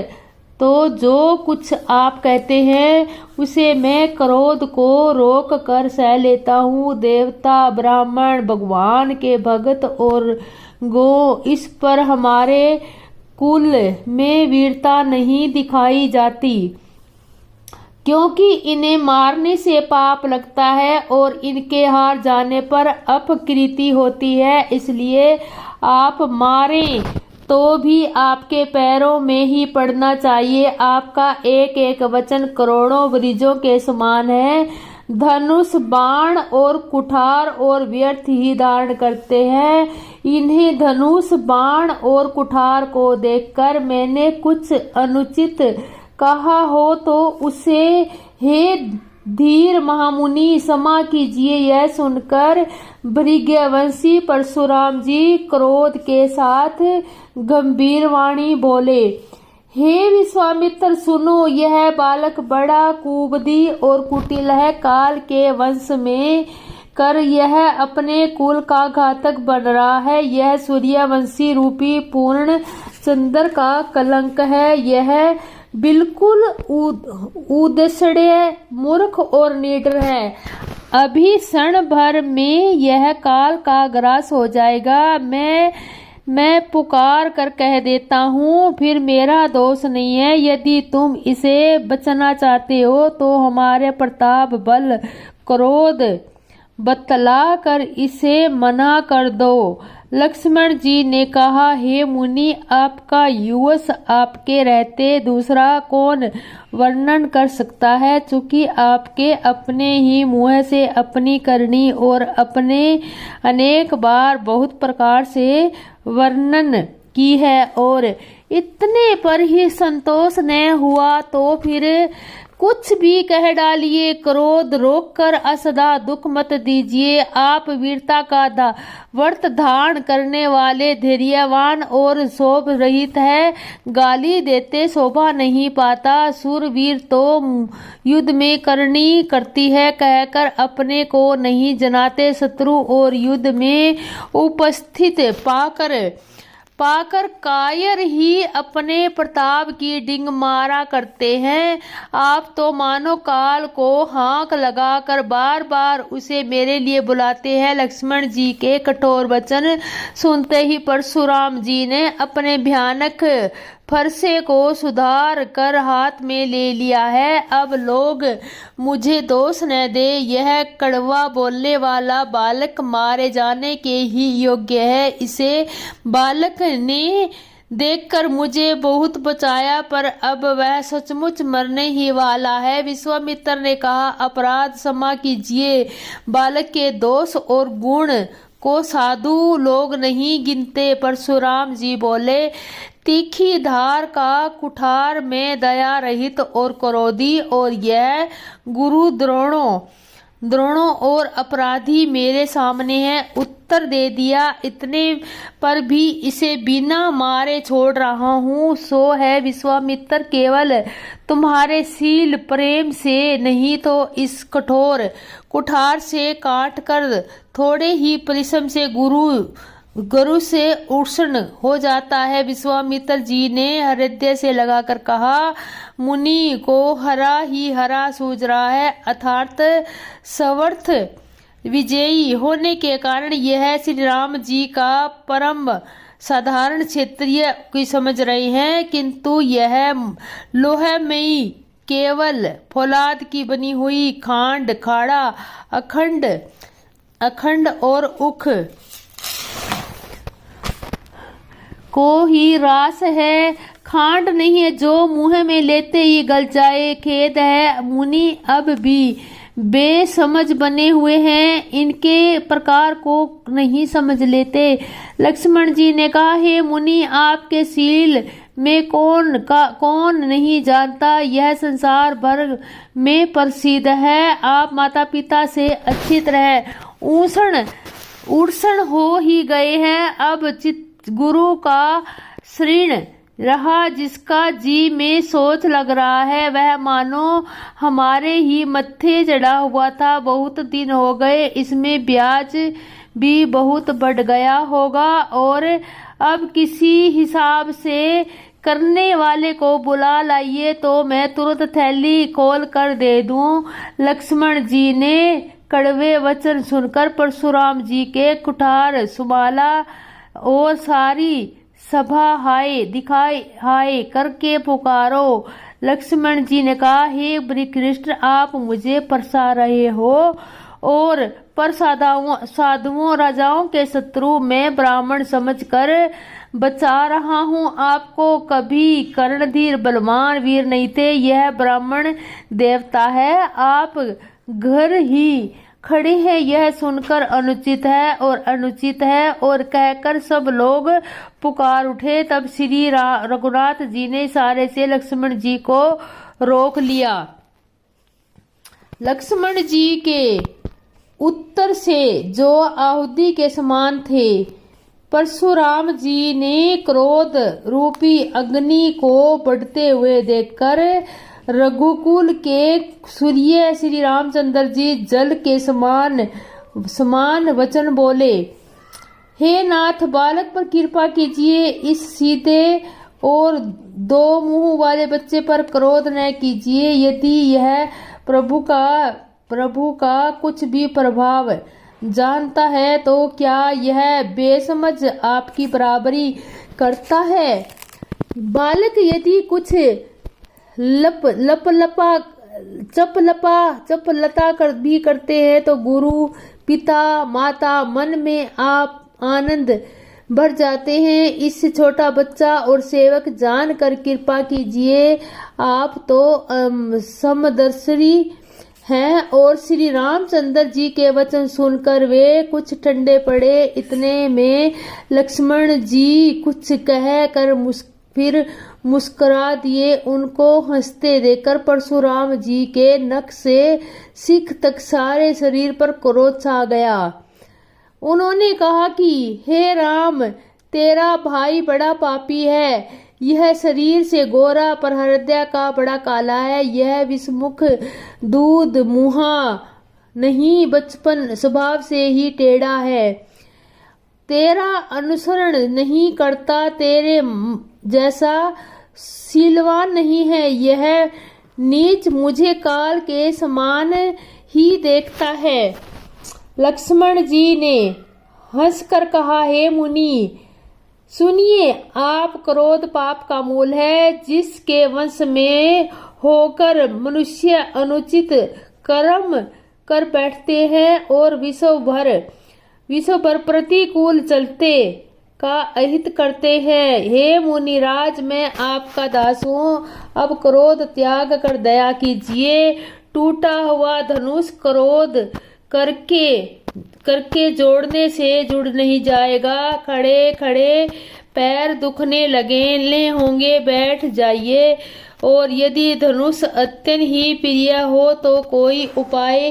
तो जो कुछ आप कहते हैं उसे मैं क्रोध को रोक कर सह लेता हूँ। देवता, ब्राह्मण, भगवान के भक्त और गो, इस पर हमारे कुल में वीरता नहीं दिखाई जाती, क्योंकि इन्हें मारने से पाप लगता है और इनके हार जाने पर अपकीर्ति होती है। इसलिए आप मारें तो भी आपके पैरों में ही पड़ना चाहिए। आपका एक एक वचन करोड़ों वृजों के समान है। धनुष, बाण और कुठार और व्यर्थ ही धारण करते हैं। इन्हें धनुष, बाण और कुठार को देखकर मैंने कुछ अनुचित कहा हो तो उसे हे धीर महामुनि क्षमा कीजिए। यह सुनकर भृगवंशी परशुराम जी क्रोध के साथ गंभीर वाणी बोले, हे विश्वामित्र, सुनो, यह बालक बड़ा कुबदी और कुटिल है। काल के वंश में कर यह अपने कुल का घातक बन रहा है। यह सूर्यवंशी रूपी पूर्ण चंद्र का कलंक है। यह बिल्कुल उद्दंड, मूर्ख और निडर है। अभी क्षण भर में यह काल का ग्रास हो जाएगा। मैं पुकार कर कह देता हूँ, फिर मेरा दोष नहीं है। यदि तुम इसे बचना चाहते हो तो हमारे प्रताप, बल, क्रोध बतला कर इसे मना कर दो। लक्ष्मण जी ने कहा, हे मुनि, आपका यश आपके रहते दूसरा कौन वर्णन कर सकता है। चूंकि आपके अपने ही मुँह से अपनी करनी और अपने अनेक बार बहुत प्रकार से वर्णन की है और इतने पर ही संतोष न हुआ तो फिर कुछ भी कह डालिए। क्रोध रोककर असदा दुख मत दीजिए। आप वीरता का व्रत धारण करने वाले, धैर्यवान और शोभ रहित है। गाली देते शोभा नहीं पाता। शूरवीर तो युद्ध में करनी करती है कहकर अपने को नहीं जनाते। शत्रु और युद्ध में उपस्थित पाकर कायर ही अपने प्रताप की डिंग मारा करते हैं। आप तो मानो काल को हाँक लगाकर बार बार उसे मेरे लिए बुलाते हैं। लक्ष्मण जी के कठोर वचन सुनते ही परशुराम जी ने अपने भयानक फरसे को सुधार कर हाथ में ले लिया है। अब लोग मुझे दोष न दे, यह कड़वा बोलने वाला बालक मारे जाने के ही योग्य है। इसे बालक ने देखकर मुझे बहुत बचाया, पर अब वह सचमुच मरने ही वाला है। विश्वामित्र ने कहा, अपराध क्षमा कीजिए। बालक के दोष और गुण को साधु लोग नहीं गिनते। परशुराम जी बोले, तीखी धार का कुठार में दया रहित और क्रोधी, और यह गुरु द्रोणों और अपराधी मेरे सामने है। उत्तर दे दिया, इतने पर भी इसे बिना मारे छोड़ रहा हूँ सो है विश्वामित्र केवल तुम्हारे शील प्रेम से, नहीं तो इस कठोर कुठार से काट कर थोड़े ही परिश्रम से गुरु से उष्ण हो जाता है। विश्वामित्र जी ने हृदय से लगाकर कहा, मुनि को हरा ही हरा सूझ रहा है। अर्थात समर्थ विजयी होने के कारण यह श्री राम जी का परम साधारण क्षेत्रीय की समझ रहे हैं, किंतु यह लोहमयी केवल फौलाद की बनी हुई खांड, खाड़ा, अखंड और उख को ही रास है, खांड नहीं है जो मुंह में लेते ही गल जाए। खेद है मुनि अब भी बेसमझ बने हुए हैं, इनके प्रकार को नहीं समझ लेते। लक्ष्मण जी ने कहा, हे मुनि, आपके शील में कौन नहीं जानता, यह संसार भर में प्रसिद्ध है। आप माता पिता से अच्छी तरह उड़सण हो ही गए हैं। अब गुरु का ऋण रहा, जिसका जी में सोच लग रहा है, वह मानो हमारे ही मत्थे चढ़ा हुआ था। बहुत दिन हो गए, इसमें ब्याज भी बहुत बढ़ गया होगा, और अब किसी हिसाब से करने वाले को बुला लाइए तो मैं तुरंत थैली खोल कर दे दूं। लक्ष्मण जी ने कड़वे वचन सुनकर परशुराम जी के कुठार संभाला और सारी सभा हाय करके पुकारो। लक्ष्मण जी ने कहा, हे श्रीकृष्ण, आप मुझे परसा रहे हो और पर साधुओं राजाओं के शत्रु मैं ब्राह्मण समझकर बचा रहा हूँ। आपको कभी कर्णधीर बलवान वीर नहीं थे, यह ब्राह्मण देवता है। आप घर ही खड़े हैं, यह सुनकर अनुचित है और कहकर सब लोग पुकार उठे। तब श्री रघुनाथ जी ने इशारे से लक्ष्मण जी को रोक लिया। लक्ष्मण जी के उत्तर से जो आहुति के समान थे, परशुराम जी ने क्रोध रूपी अग्नि को बढ़ते हुए देखकर रघुकुल के सूर्य श्री रामचंद्र जी जल के समान वचन बोले, हे नाथ, बालक पर कृपा कीजिए, इस सीधे और दो मुंह वाले बच्चे पर क्रोध न कीजिए। यदि यह प्रभु का कुछ भी प्रभाव जानता है तो क्या यह बेसमझ आपकी बराबरी करता है? बालक यदि कुछ चपलता भी करते हैं तो गुरु, पिता, माता मन में आप आनंद भर जाते हैं। इस छोटा बच्चा और सेवक जानकर कृपा कीजिए, आप तो समदर्शी हैं। और श्री रामचंद्र जी के वचन सुनकर वे कुछ ठंडे पड़े। इतने में लक्ष्मण जी कुछ कह कर फिर मुस्कुरा दिए। उनको हंसते देखकर परशुराम जी के नख से सिख तक सारे शरीर पर क्रोध छा गया। उन्होंने कहा कि हे राम, तेरा भाई बड़ा पापी है। यह शरीर से गोरा पर हृदय का बड़ा काला है। यह विषमुख दूध मुहा नहीं, बचपन स्वभाव से ही टेढ़ा है। तेरा अनुसरण नहीं करता, तेरे जैसा शीलवान नहीं है। यह नीच मुझे काल के समान ही देखता है। लक्ष्मण जी ने हंसकर कहा, हे मुनि सुनिए, आप क्रोध पाप का मूल है। जिसके वंश में होकर मनुष्य अनुचित कर्म कर बैठते हैं और विश्व भर प्रतिकूल चलते का अहित करते हैं। हे मुनिराज, मैं आपका दास हूँ। अब क्रोध त्याग कर दया कीजिए। टूटा हुआ धनुष क्रोध करके जोड़ने से जुड़ नहीं जाएगा। खड़े खड़े पैर दुखने लगने होंगे, बैठ जाइए। और यदि धनुष अत्यंत ही प्रिय हो तो कोई उपाय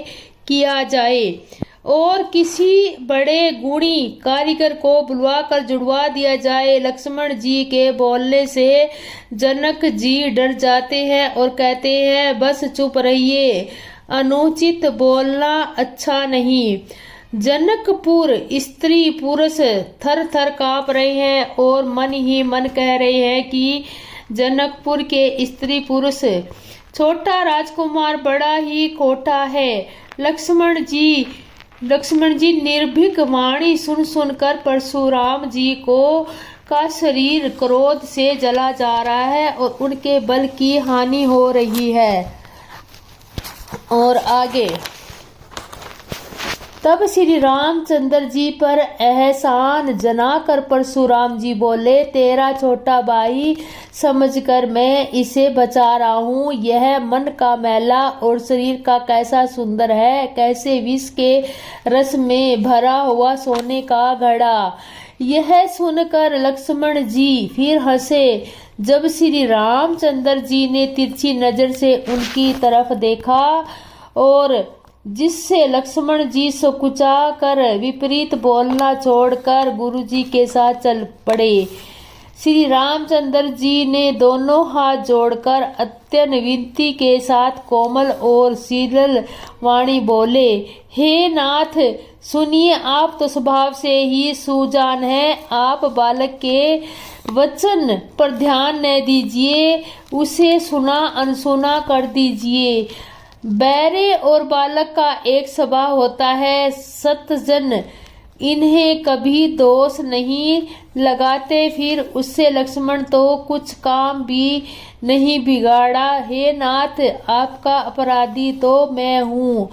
किया जाए और किसी बड़े गुणी कारीगर को बुलवा कर जुड़वा दिया जाए। लक्ष्मण जी के बोलने से जनक जी डर जाते हैं और कहते हैं, बस चुप रहिए, अनुचित बोलना अच्छा नहीं। जनकपुर स्त्री पुरुष थर थर कांप रहे हैं और मन ही मन कह रहे हैं कि जनकपुर के स्त्री पुरुष छोटा राजकुमार बड़ा ही खोटा है। लक्ष्मण जी निर्भीक वाणी सुन सुनकर परशुराम जी का शरीर क्रोध से जला जा रहा है और उनके बल की हानि हो रही है। और आगे, तब श्री रामचंद्र जी पर एहसान जनाकर परशुराम जी बोले, तेरा छोटा भाई समझकर मैं इसे बचा रहा हूँ। यह मन का मैला और शरीर का कैसा सुंदर है, कैसे विष के रस में भरा हुआ सोने का घड़ा। यह सुनकर लक्ष्मण जी फिर हंसे। जब श्री रामचंद्र जी ने तिरछी नजर से उनकी तरफ देखा और जिससे लक्ष्मण जी सकुचा कर विपरीत बोलना छोड़कर गुरुजी के साथ चल पड़े। श्री रामचंद्र जी ने दोनों हाथ जोड़कर अत्यंत विनती के साथ कोमल और शीतल वाणी बोले, हे नाथ सुनिए, आप तो स्वभाव से ही सुजान हैं। आप बालक के वचन पर ध्यान न दीजिए, उसे सुना अनसुना कर दीजिए। बैरे और बालक का एक स्वभाव होता है। सतजन इन्हें कभी दोष नहीं लगाते। फिर उससे लक्ष्मण तो कुछ काम भी नहीं बिगाड़ा। हे नाथ, आपका अपराधी तो मैं हूँ।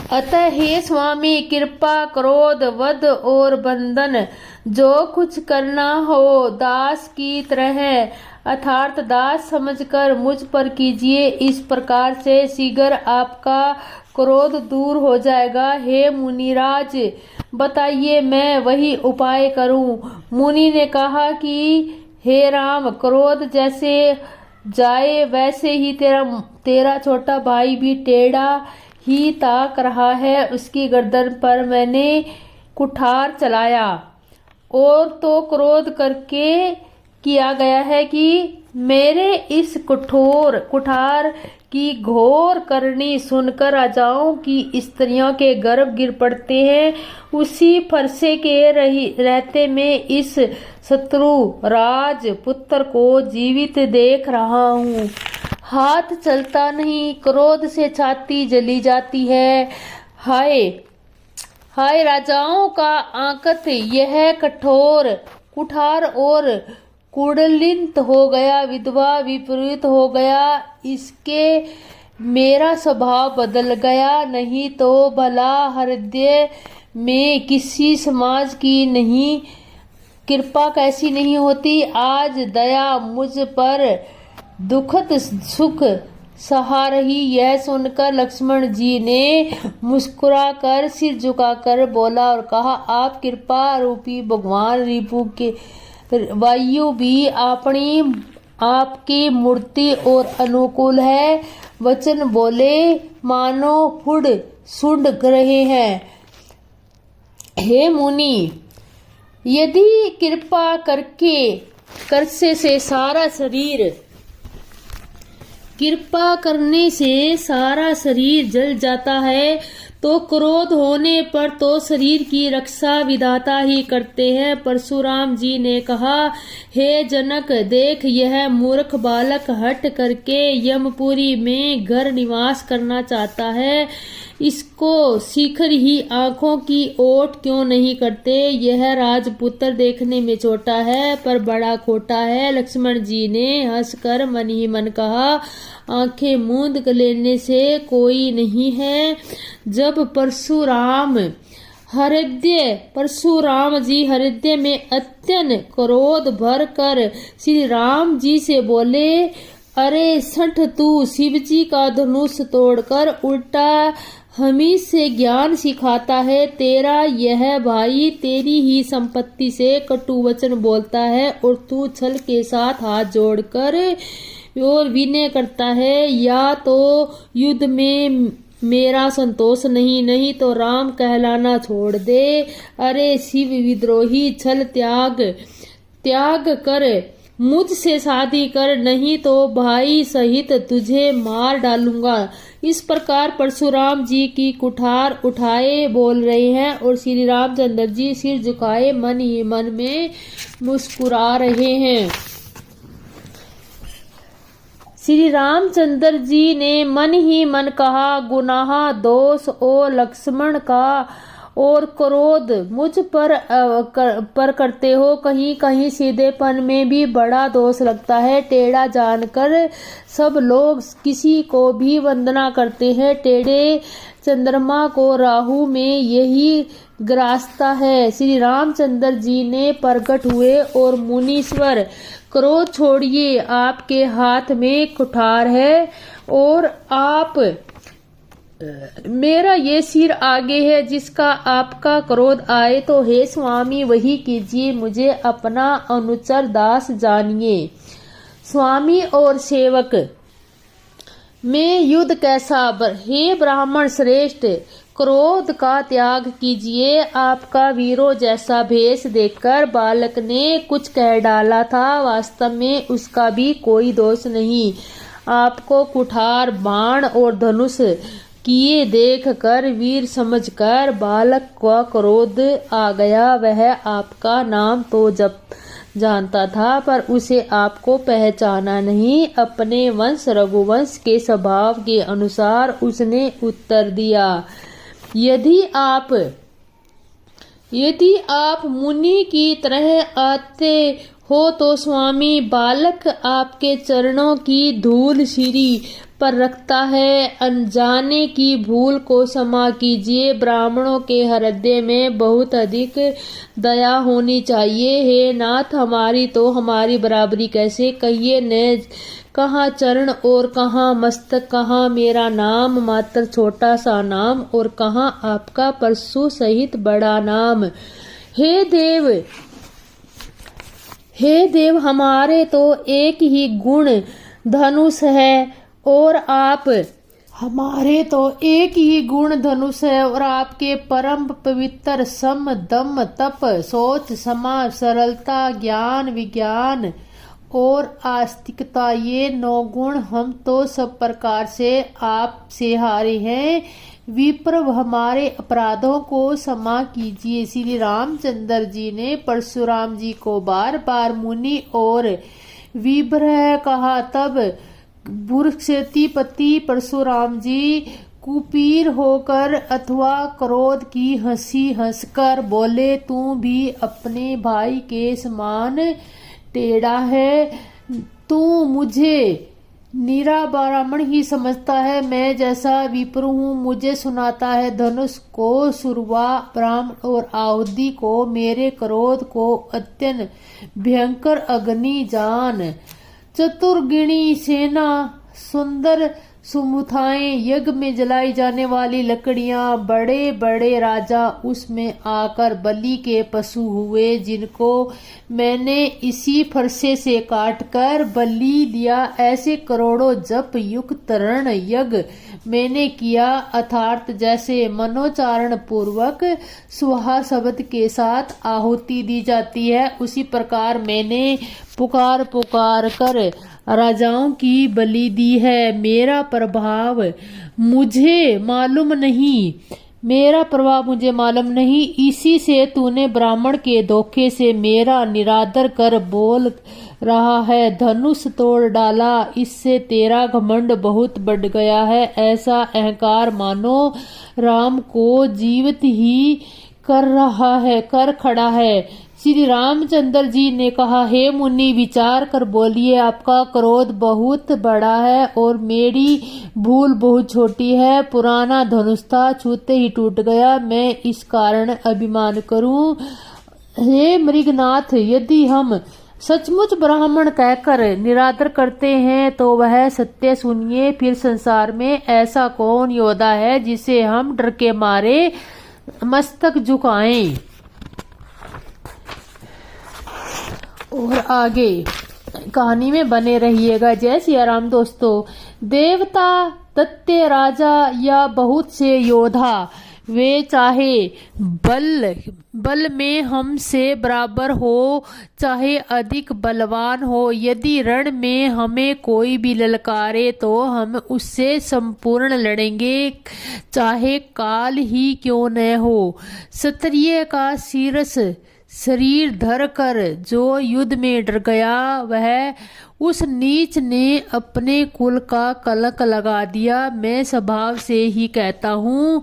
अतः हे स्वामी, कृपा क्रोध वध और बंधन जो कुछ करना हो दास की तरह अर्थात दास समझकर मुझ पर कीजिए। इस प्रकार से शीघ्र आपका क्रोध दूर हो जाएगा। हे मुनिराज, बताइए मैं वही उपाय करूं। मुनि ने कहा कि हे राम, क्रोध जैसे जाए वैसे ही तेरा छोटा भाई भी टेढ़ा ही ताक रहा है। उसकी गर्दन पर मैंने कुठार चलाया और तो क्रोध करके किया गया है कि मेरे इस कुठार की घोर करनी सुनकर राजाओं की स्त्रियों के गर्भ गिर पड़ते हैं। उसी फरसे के रहते में इस शत्रु राज पुत्र को जीवित देख रहा हूँ। हाथ चलता नहीं, क्रोध से छाती जली जाती है। हाय राजाओं का आंकत, यह कुठार और कुंडलित हो गया, विधवा विपरीत हो गया। इसके मेरा स्वभाव बदल गया, नहीं तो भला हृदय में किसी समाज की नहीं कृपा कैसी नहीं होती। आज दया मुझ पर दुखद सुख सहा रही। यह सुनकर लक्ष्मण जी ने मुस्कुराकर सिर झुकाकर बोला और कहा, आप कृपा रूपी भगवान रिपु के वायु भी अपनी आपकी मूर्ति और अनुकूल है। वचन बोले मानो फुड़ सुंड रहे हैं। हे मुनि, यदि कृपा करने से सारा शरीर जल जाता है, तो क्रोध होने पर तो शरीर की रक्षा विधाता ही करते हैं। परशुराम जी ने कहा, हे जनक, देख यह मूर्ख बालक हट करके यमपुरी में घर निवास करना चाहता है। इसको शिखर ही आंखों की ओट क्यों नहीं करते। यह राजपुत्र देखने में छोटा है पर बड़ा खोटा है। लक्ष्मण जी ने हंसकर मन ही मन कहा, आंखें मूंद लेने से कोई नहीं है। जब परशुराम जी हृदय में अत्यंत क्रोध भर कर श्री राम जी से बोले, अरे सठ, तू शिवजी का धनुष तोड़कर उल्टा हमी से ज्ञान सिखाता है। तेरा यह भाई तेरी ही संपत्ति से कटु वचन बोलता है और तू छल के साथ हाथ जोड़कर और विनय करता है। या तो युद्ध में मेरा संतोष नहीं तो राम कहलाना छोड़ दे। अरे शिव विद्रोही, छल त्याग कर मुझसे शादी कर, नहीं तो भाई सहित तुझे मार डालूंगा। इस प्रकार परशुराम जी की कुठार उठाए बोल रहे हैं और श्री रामचंद्र जी सिर झुकाए मन ही मन में मुस्कुरा रहे हैं। श्री रामचंद्र जी ने मन ही मन कहा, गुनाह दोष और लक्ष्मण का और क्रोध मुझ पर करते हो। कहीं कहीं सीधेपन में भी बड़ा दोष लगता है। टेढ़ा जानकर सब लोग किसी को भी वंदना करते हैं। टेढ़े चंद्रमा को राहु में यही ग्रासता है। श्री रामचंद्र जी ने प्रकट हुए और मुनीश्वर, क्रोध छोड़िए, आपके हाथ में कुठार है और आप मेरा ये सिर आगे है। जिसका आपका क्रोध आए तो हे स्वामी वही कीजिए, मुझे अपना अनुचर दास जानिए। स्वामी और सेवक में युद्ध कैसा। हे ब्राह्मण श्रेष्ठ, क्रोध का त्याग कीजिए। आपका वीरों जैसा भेष देखकर बालक ने कुछ कह डाला था, वास्तव में उसका भी कोई दोष नहीं। आपको कुठार, बाण और धनुष किए देख कर वीर समझकर बालक का क्रोध आ गया। वह आपका नाम तो जब जानता था पर उसे आपको पहचाना नहीं। अपने वंश रघुवंश के स्वभाव के अनुसार उसने उत्तर दिया, यदि आप मुनि की तरह आते हो तो स्वामी, बालक आपके चरणों की धूल सिरी पर रखता है। अनजाने की भूल को क्षमा कीजिए। ब्राह्मणों के हृदय में बहुत अधिक दया होनी चाहिए। हे नाथ, हमारी तो हमारी बराबरी कैसे। कहिए न, कहाँ चरण और कहाँ मस्तक, कहाँ मेरा नाम मात्र छोटा सा नाम और कहाँ आपका परशु सहित बड़ा नाम। हे देव, हमारे तो एक ही गुण धनुष है और आपके परम पवित्र सम, दम, तप, सोच, क्षमा, सरलता, ज्ञान, विज्ञान और आस्तिकता, ये 9 गुण हम तो सब प्रकार से आपसे हारे हैं। विप्र, हमारे अपराधों को क्षमा कीजिए। श्री रामचंद्र जी ने परशुराम जी को बार बार मुनि और विप्र कहा। तब बुरक्षतिपति परशुराम जी कुपीर होकर अथवा क्रोध की हंसी हंसकर बोले, तू भी अपने भाई के समान टेढ़ा है। तू मुझे नीरा ब्राह्मण ही समझता है, मैं जैसा विप्र हूँ मुझे सुनाता है। धनुष को सुरवा ब्राह्मण और आहुति को मेरे क्रोध को अत्यंत भयंकर अग्नि जान। चतुर्गिणी सेना सुंदर सुमुथाएं, यज्ञ में जलाई जाने वाली लकड़ियां, बड़े बड़े राजा उसमें आकर बलि के पशु हुए, जिनको मैंने इसी फरसे से काटकर बलि दिया। ऐसे करोड़ों जप युक्त रण यज्ञ मैंने किया, अर्थात जैसे मनोचारण पूर्वक स्वाहा शब्द के साथ आहुति दी जाती है, उसी प्रकार मैंने पुकार पुकार कर राजाओं की बलि दी है। मेरा प्रभाव मुझे मालूम नहीं, इसी से तूने ब्राह्मण के धोखे से मेरा निरादर कर बोल रहा है। धनुष तोड़ डाला, इससे तेरा घमंड बहुत बढ़ गया है। ऐसा अहंकार मानो राम को जीवित ही कर खड़ा है। श्री रामचंद्र जी ने कहा, हे मुनि, विचार कर बोलिए, आपका क्रोध बहुत बड़ा है और मेरी भूल बहुत छोटी है। पुराना धनुष था, छूते ही टूट गया, मैं इस कारण अभिमान करूं। हे मृगनाथ, यदि हम सचमुच ब्राह्मण कहकर निरादर करते हैं तो वह सत्य सुनिए। फिर संसार में ऐसा कौन योद्धा है जिसे हम डर के मारे मस्तक झुकाएं। और आगे कहानी में बने रहिएगा। जय सिया राम। दोस्तों, देवता, दैत्य, राजा या बहुत से योद्धा, वे चाहे बल में हमसे बराबर हो, चाहे अधिक बलवान हो, यदि रण में हमें कोई भी ललकारे तो हम उससे संपूर्ण लड़ेंगे, चाहे काल ही क्यों न हो। क्षत्रिय का शरीर धर कर जो युद्ध में डर गया, वह उस नीच ने अपने कुल का कलंक लगा दिया। मैं स्वभाव से ही कहता हूँ,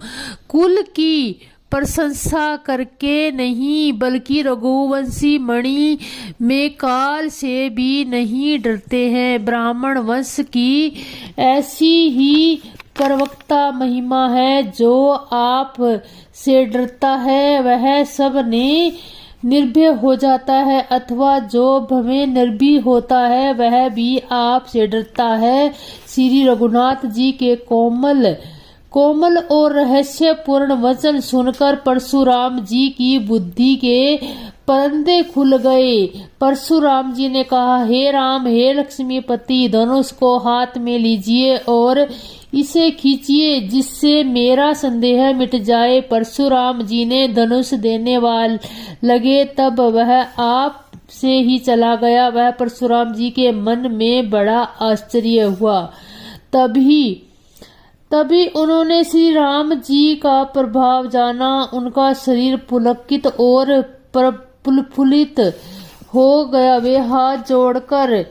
कुल की प्रशंसा करके नहीं, बल्कि रघुवंशी मणि में काल से भी नहीं डरते हैं। ब्राह्मण वंश की ऐसी ही प्रवक्ता महिमा है। जो आप से डरता है वह सब ने निर्भय हो जाता है, अथवा जो भवें निर्भय होता है वह भी आप से डरता है। श्री रघुनाथ जी के कोमल और रहस्यपूर्ण वचन सुनकर परशुराम जी की बुद्धि के पर्दे खुल गए। परशुराम जी ने कहा, हे राम, हे लक्ष्मीपति, धनुष को हाथ में लीजिए और इसे खींचिए, जिससे मेरा संदेह मिट जाए। परशुराम जी ने धनुष देने लगे, तब वह आप से ही चला गया। वह परशुराम जी के मन में बड़ा आश्चर्य हुआ। तभी उन्होंने श्री राम जी का प्रभाव जाना। उनका शरीर पुलकित और प्रफुल्लित हो गया। वे हाथ जोड़कर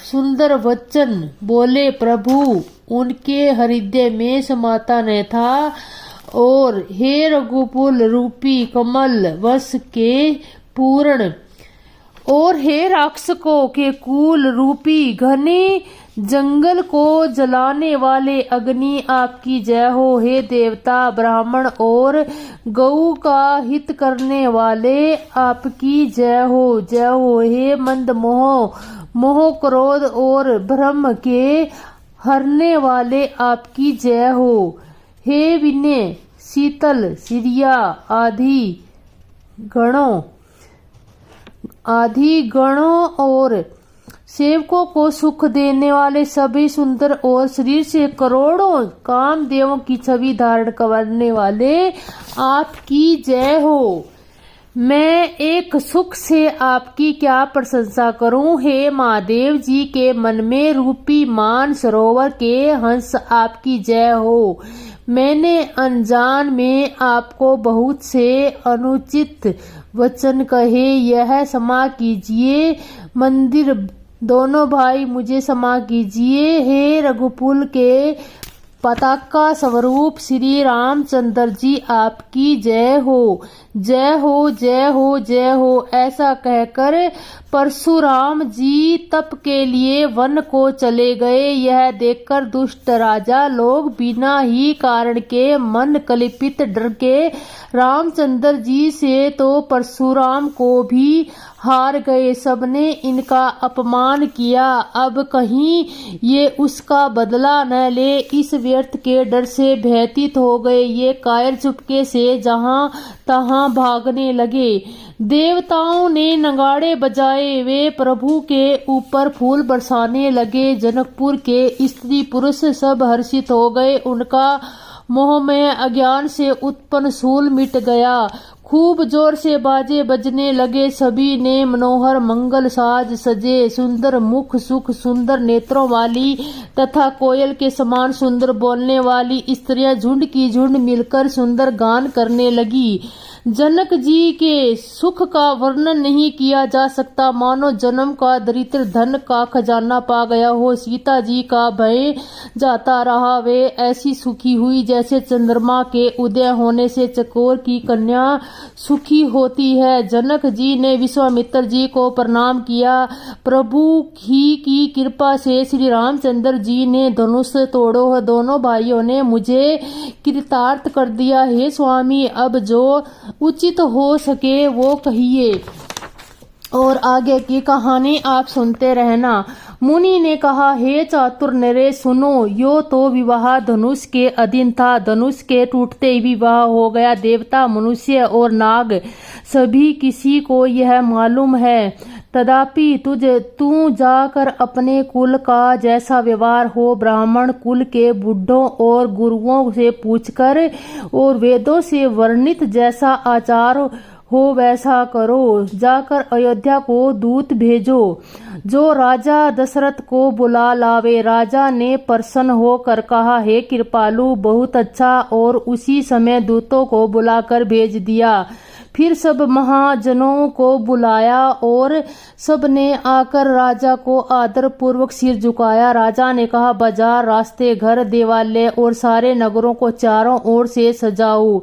सुंदर वचन बोले। प्रभु उनके हृदय में समाता न था। और हे रघुकुल रूपी कमल वश के पूर्ण, और हे राक्षसों के कुल रूपी घने जंगल को जलाने वाले अग्नि, आपकी जय हो। हे देवता, ब्राह्मण और गौ का हित करने वाले, आपकी जय हो, जय हो। हे मंद मोह क्रोध और भ्रम के हरने वाले, आपकी जय हो। हे विनय, शीतल, सिरिया आदि गणों और सेवकों को सुख देने वाले, सभी सुंदर और शरीर से करोड़ों कामदेवों की छवि धारण करने वाले, आपकी जय हो। मैं एक सुख से आपकी क्या प्रशंसा करूं। हे महादेव जी के मन में रूपी मान सरोवर के हंस, आपकी जय हो। मैंने अनजान में आपको बहुत से अनुचित वचन कहे, यह क्षमा कीजिए। मंदिर दोनों भाई, मुझे क्षमा कीजिए। हे रघुकुल के पताका स्वरूप श्री रामचंद्र जी आपकी जय हो, जय हो, जय हो, जय हो। ऐसा कहकर परशुराम जी तप के लिए वन को चले गए। यह देखकर दुष्ट राजा लोग बिना ही कारण के मन कल्पित डर के रामचंद्र जी से तो परशुराम को भी हार गए। सबने इनका अपमान किया। अब कहीं ये उसका बदला न ले, इस व्यर्थ के डर से भयभीत हो गए। ये कायर चुपके से जहां तहां भागने लगे। देवताओं ने नगाड़े बजाए, वे प्रभु के ऊपर फूल बरसाने लगे। जनकपुर के स्त्री पुरुष सब हर्षित हो गए। उनका मोहमय अज्ञान से उत्पन्न शूल मिट गया। खूब जोर से बाजे बजने लगे। सभी ने मनोहर मंगल साज सजे। सुंदर मुख, सुख सुंदर नेत्रों वाली तथा कोयल के समान सुंदर बोलने वाली स्त्रियां झुंड की झुंड मिलकर सुंदर गान करने लगी। जनक जी के सुख का वर्णन नहीं किया जा सकता, मानो जन्म का दरिद्र धन का खजाना पा गया हो। सीता जी का भय जाता रहा। वे ऐसी सुखी हुई जैसे चंद्रमा के उदय होने से चकोर की कन्या सुखी होती है। जनक जी ने विश्वामित्र जी को प्रणाम किया। प्रभु ही की कृपा से श्री रामचंद्र जी ने धनुष तोड़ो। दोनों भाइयों ने मुझे कृतार्थ कर दिया। हे स्वामी, अब जो उचित हो सके वो कहिए और आगे की कहानी आप सुनते रहना। मुनि ने कहा, हे चातुर नरे सुनो, यो तो विवाह धनुष के अधीन था। धनुष के टूटते ही विवाह हो गया। देवता, मनुष्य और नाग सभी किसी को यह मालूम है। तदापि तू जाकर अपने कुल का जैसा व्यवहार हो ब्राह्मण कुल के बुढ़ों और गुरुओं से पूछकर और वेदों से वर्णित जैसा आचार हो वैसा करो। जाकर अयोध्या को दूत भेजो जो राजा दशरथ को बुला लावे। राजा ने प्रसन्न होकर कहा, हे कृपालु, बहुत अच्छा। और उसी समय दूतों को बुलाकर भेज दिया। फिर सब महाजनों को बुलाया और सब ने आकर राजा को आदर पूर्वक सिर झुकाया। राजा ने कहा, बाजार, रास्ते, घर, देवालय और सारे नगरों को चारों ओर से सजाओ।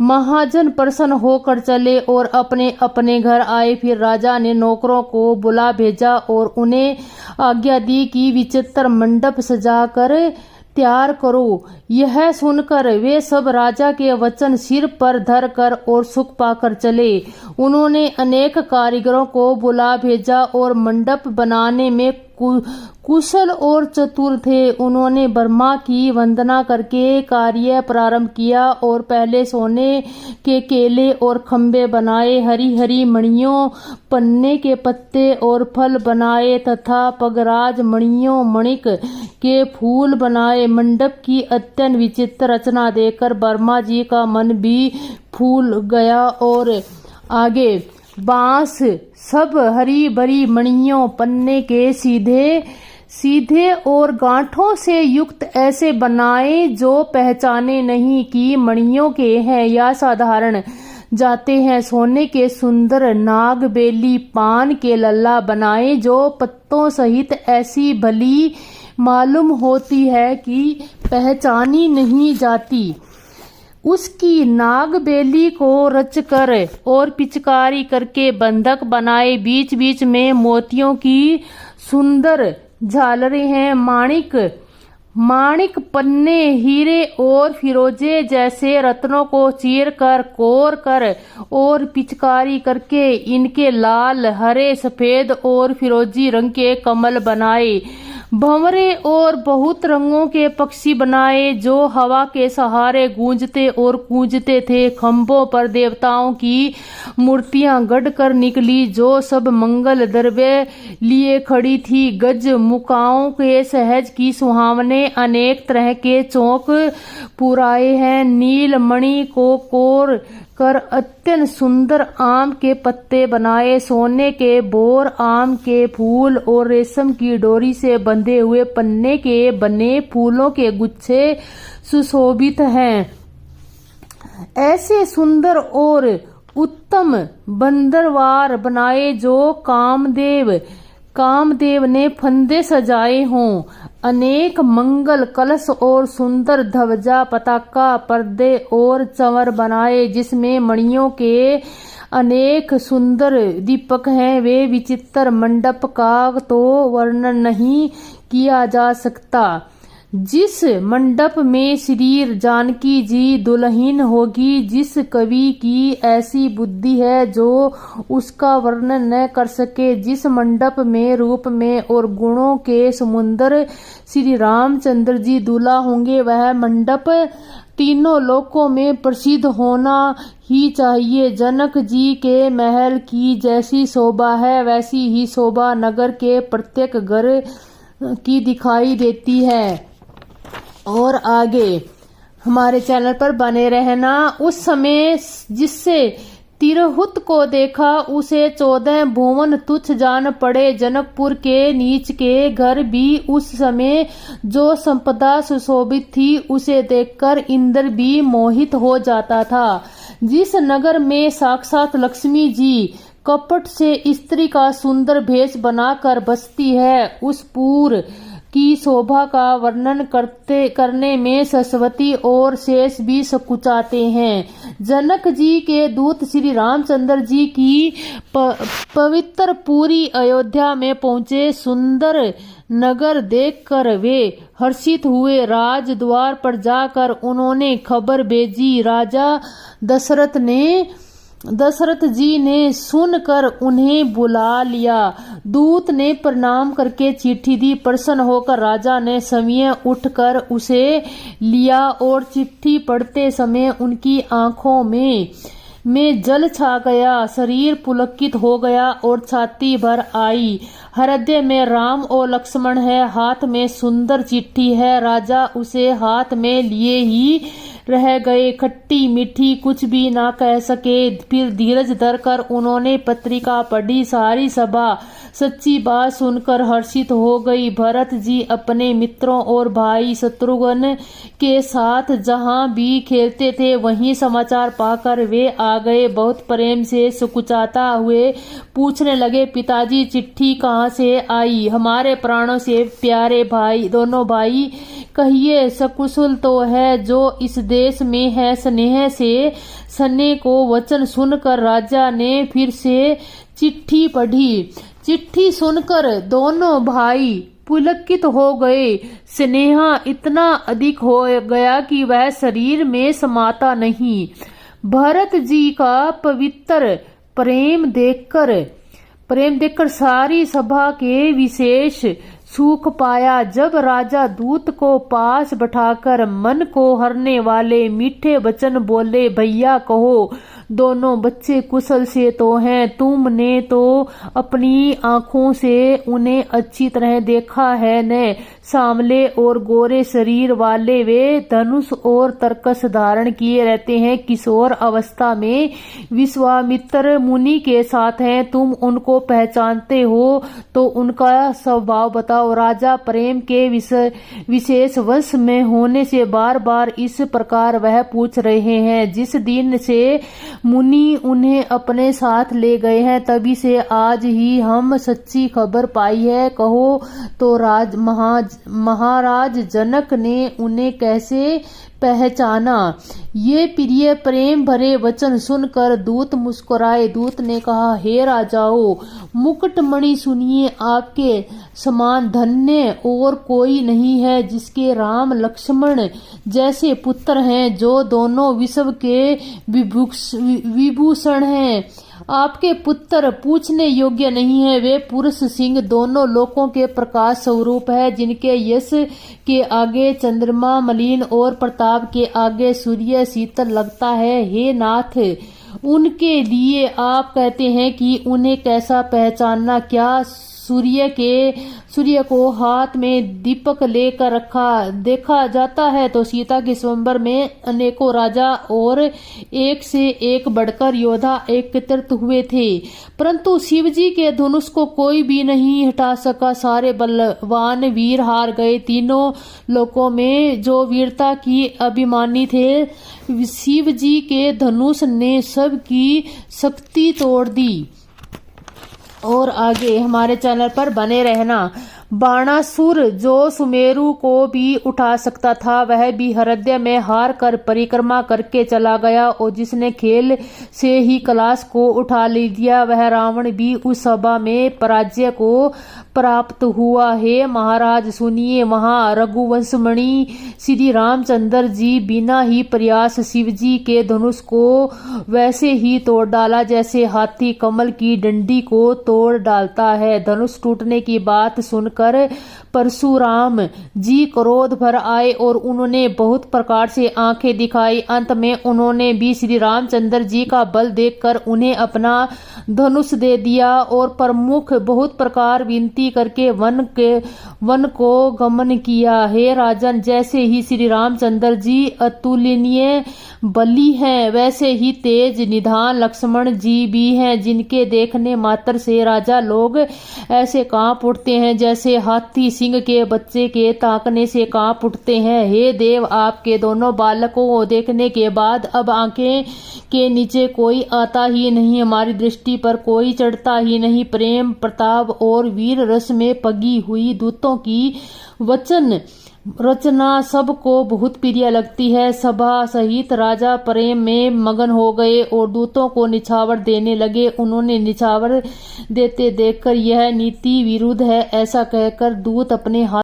महाजन प्रसन्न होकर चले और अपने अपने घर आए। फिर राजा ने नौकरों को बुला भेजा और उन्हें आज्ञा दी कि विचित्र मंडप सजाकर तैयार करो। यह सुनकर वे सब राजा के वचन सिर पर धर कर और सुख पाकर चले। उन्होंने अनेक कारीगरों को बुला भेजा और मंडप बनाने में कुशल और चतुर थे। उन्होंने ब्रह्मा की वंदना करके कार्य प्रारंभ किया और पहले सोने के केले और खंबे बनाए, हरी हरी मणियों, पन्ने के पत्ते और फल बनाए तथा पगराज मणियों, मणिक के फूल बनाए। मंडप की अत्यंत विचित्र रचना देखकर ब्रह्मा जी का मन भी फूल गया। और आगे बांस सब हरी भरी मणियों, पन्ने के सीधे सीधे और गांठों से युक्त ऐसे बनाए जो पहचाने नहीं कि मणियों के हैं या साधारण जाते हैं। सोने के सुंदर नाग बेली, पान के लल्ला बनाए जो पत्तों सहित ऐसी भली मालूम होती है कि पहचानी नहीं जाती। उसकी नाग बेली को रचकर और पिचकारी करके बंधक बनाए। बीच बीच में मोतियों की सुंदर झालरें हैं। माणिक पन्ने, हीरे और फिरोजे जैसे रत्नों को चीर कर, कोर कर और पिचकारी करके इनके लाल, हरे, सफेद और फिरोजी रंग के कमल बनाए। भंवरे और बहुत रंगों के पक्षी बनाए जो हवा के सहारे गूंजते और कूंजते थे। खंभों पर देवताओं की मूर्तियां गढ़कर निकली जो सब मंगल द्रव्य लिए खड़ी थी। गज मुकाओं के सहज की सुहावने अनेक तरह के चौक पुराए हैं। नील मणि को कोर कर अत्यंत सुंदर आम के पत्ते बनाए। सोने के बोर, आम के फूल और रेशम की डोरी से बंधे हुए पन्ने के बने फूलों के गुच्छे सुशोभित हैं। ऐसे सुंदर और उत्तम बंदरवार बनाए जो कामदेव कामदेव ने फंदे सजाए हों, अनेक मंगल कलश और सुंदर ध्वजा पताका पर्दे और चंवर बनाए जिसमें मणियों के अनेक सुंदर दीपक हैं। वे विचित्र मंडप का तो वर्णन नहीं किया जा सकता। जिस मंडप में श्री जानकी जी दुल्हन होगी, जिस कवि की ऐसी बुद्धि है जो उसका वर्णन न कर सके, जिस मंडप में रूप में और गुणों के समुद्र श्री रामचंद्र जी दूल्हा होंगे, वह मंडप तीनों लोकों में प्रसिद्ध होना ही चाहिए। जनक जी के महल की जैसी शोभा है, वैसी ही शोभा नगर के प्रत्येक घर की दिखाई देती है। और आगे हमारे चैनल पर बने रहना। उस समय जिससे तिरहुत को देखा, उसे 14 भुवन तुच्छ जान पड़े। जनकपुर के नीच के घर भी उस समय जो संपदा सुशोभित थी, उसे देखकर इंद्र भी मोहित हो जाता था। जिस नगर में साक्षात लक्ष्मी जी कपट से स्त्री का सुंदर भेष बनाकर बसती है, उस पुर की शोभा का वर्णन करने में सरस्वती और शेष भी सकुचाते हैं। जनक जी के दूत श्री रामचंद्र जी की पवित्र पूरी अयोध्या में पहुँचे। सुंदर नगर देखकर वे हर्षित हुए। राज द्वार पर जाकर उन्होंने खबर भेजी। राजा दशरथ जी ने सुनकर उन्हें बुला लिया। दूत ने प्रणाम करके चिट्ठी दी। प्रसन्न होकर राजा ने स्वयं उठकर उसे लिया और चिट्ठी पढ़ते समय उनकी आंखों में जल छा गया, शरीर पुलकित हो गया और छाती भर आई। हृदय में राम और लक्ष्मण है, हाथ में सुंदर चिट्ठी है। राजा उसे हाथ में लिए ही रह गए, खट्टी मीठी कुछ भी ना कह सके। फिर धीरज धरकर उन्होंने पत्रिका पढ़ी। सारी सभा सच्ची बात सुनकर हर्षित हो गई। भरत जी अपने मित्रों और भाई शत्रुघ्न के साथ जहां भी खेलते थे, वहीं समाचार पाकर वे आ गए। बहुत प्रेम से सकुचाता हुए पूछने लगे, पिताजी चिट्ठी कहाँ से आई? हमारे प्राणों से प्यारे भाई, दोनों भाई, कहिए सकुशल तो है जो इस देश में है। स्नेह से सने को वचन सुनकर राजा ने फिर से चिट्ठी पढ़ी। चिट्ठी सुनकर दोनों भाई पुलकित हो गए। स्नेह इतना अधिक हो गया कि वह शरीर में समाता नहीं। भरत जी का पवित्र प्रेम देखकर सारी सभा के विशेष सुख पाया। जब राजा दूत को पास बैठाकर मन को हरने वाले मीठे वचन बोले, भैया कहो दोनों बच्चे कुशल से तो हैं? तुमने तो अपनी आंखों से उन्हें अच्छी तरह देखा है न? सांवले और गोरे शरीर वाले वे धनुष और तरकस धारण किए रहते हैं। किशोर अवस्था में विश्वामित्र मुनि के साथ हैं। तुम उनको पहचानते हो तो उनका स्वभाव बताओ। राजा प्रेम के विशेष वश में होने से बार बार इस प्रकार वह पूछ रहे हैं। जिस दिन से मुनि उन्हें अपने साथ ले गए हैं, तभी से आज ही हम सच्ची खबर पाई है। कहो तो महाराज जनक ने उन्हें कैसे पहचाना? ये प्रिय प्रेम भरे वचन सुनकर दूत मुस्कुराए। दूत ने कहा, हे राजाओं, मुकुटमणि सुनिए, आपके समान धन्य और कोई नहीं है, जिसके राम लक्ष्मण जैसे पुत्र हैं, जो दोनों विश्व के विभूषण हैं। आपके पुत्र पूछने योग्य नहीं है। वे पुरुष सिंह दोनों लोकों के प्रकाश स्वरूप है, जिनके यश के आगे चंद्रमा मलिन और प्रताप के आगे सूर्य शीतल लगता है। हे नाथ, उनके लिए आप कहते हैं कि उन्हें कैसा पहचानना? क्या सूर्य को हाथ में दीपक लेकर देखा जाता है? तो सीता के स्वयंवर में अनेकों राजा और एक से एक बढ़कर योद्धा एकत्रित हुए थे, परंतु शिव जी के धनुष को कोई भी नहीं हटा सका। सारे बलवान वीर हार गए। तीनों लोकों में जो वीरता की अभिमानी थे, शिव जी के धनुष ने सबकी शक्ति तोड़ दी। और आगे हमारे चैनल पर बने रहना। बाणासुर जो सुमेरु को भी उठा सकता था, वह भी हृदय में हार कर परिक्रमा करके चला गया, और जिसने खेल से ही कैलाश को उठा लिया, वह रावण भी उस सभा में पराजय को प्राप्त हुआ। हे महाराज सुनिए, वहाँ रघुवंशमणि श्री रामचंद्र जी बिना ही प्रयास शिव जी के धनुष को वैसे ही तोड़ डाला जैसे हाथी कमल की डंडी को तोड़ डालता है। धनुष टूटने की बात सुनकर परशुराम जी क्रोध भर आए और उन्होंने बहुत प्रकार से आंखें दिखाई। अंत में उन्होंने भी श्री रामचंद्र जी का बल देखकर उन्हें अपना धनुष दे दिया और प्रमुख बहुत प्रकार विनती करके वन को गमन किया। हे राजन, जैसे ही श्री रामचंद्र जी अतुलनीय बली हैं, वैसे ही तेज निधान लक्ष्मण जी भी हैं, जिनके देखने मात्र से राजा लोग ऐसे कांप उठते हैं जैसे हाथी सिंह के बच्चे के ताकने से कांप उठते हैं। हे देव, आपके दोनों बालकों को देखने के बाद अब आंखें के नीचे कोई आता ही नहीं, हमारी दृष्टि पर कोई चढ़ता ही नहीं। प्रेम प्रताप और वीर रस में पगी हुई दूतों की वचन रचना सबको बहुत प्रिय लगती है। सभा सहित राजा प्रेम में मगन हो गए और दूतों को निछावर देने लगे। उन्होंने निछावर देते देखकर यह नीति विरुद्ध है ऐसा कहकर दूत अपने हाथ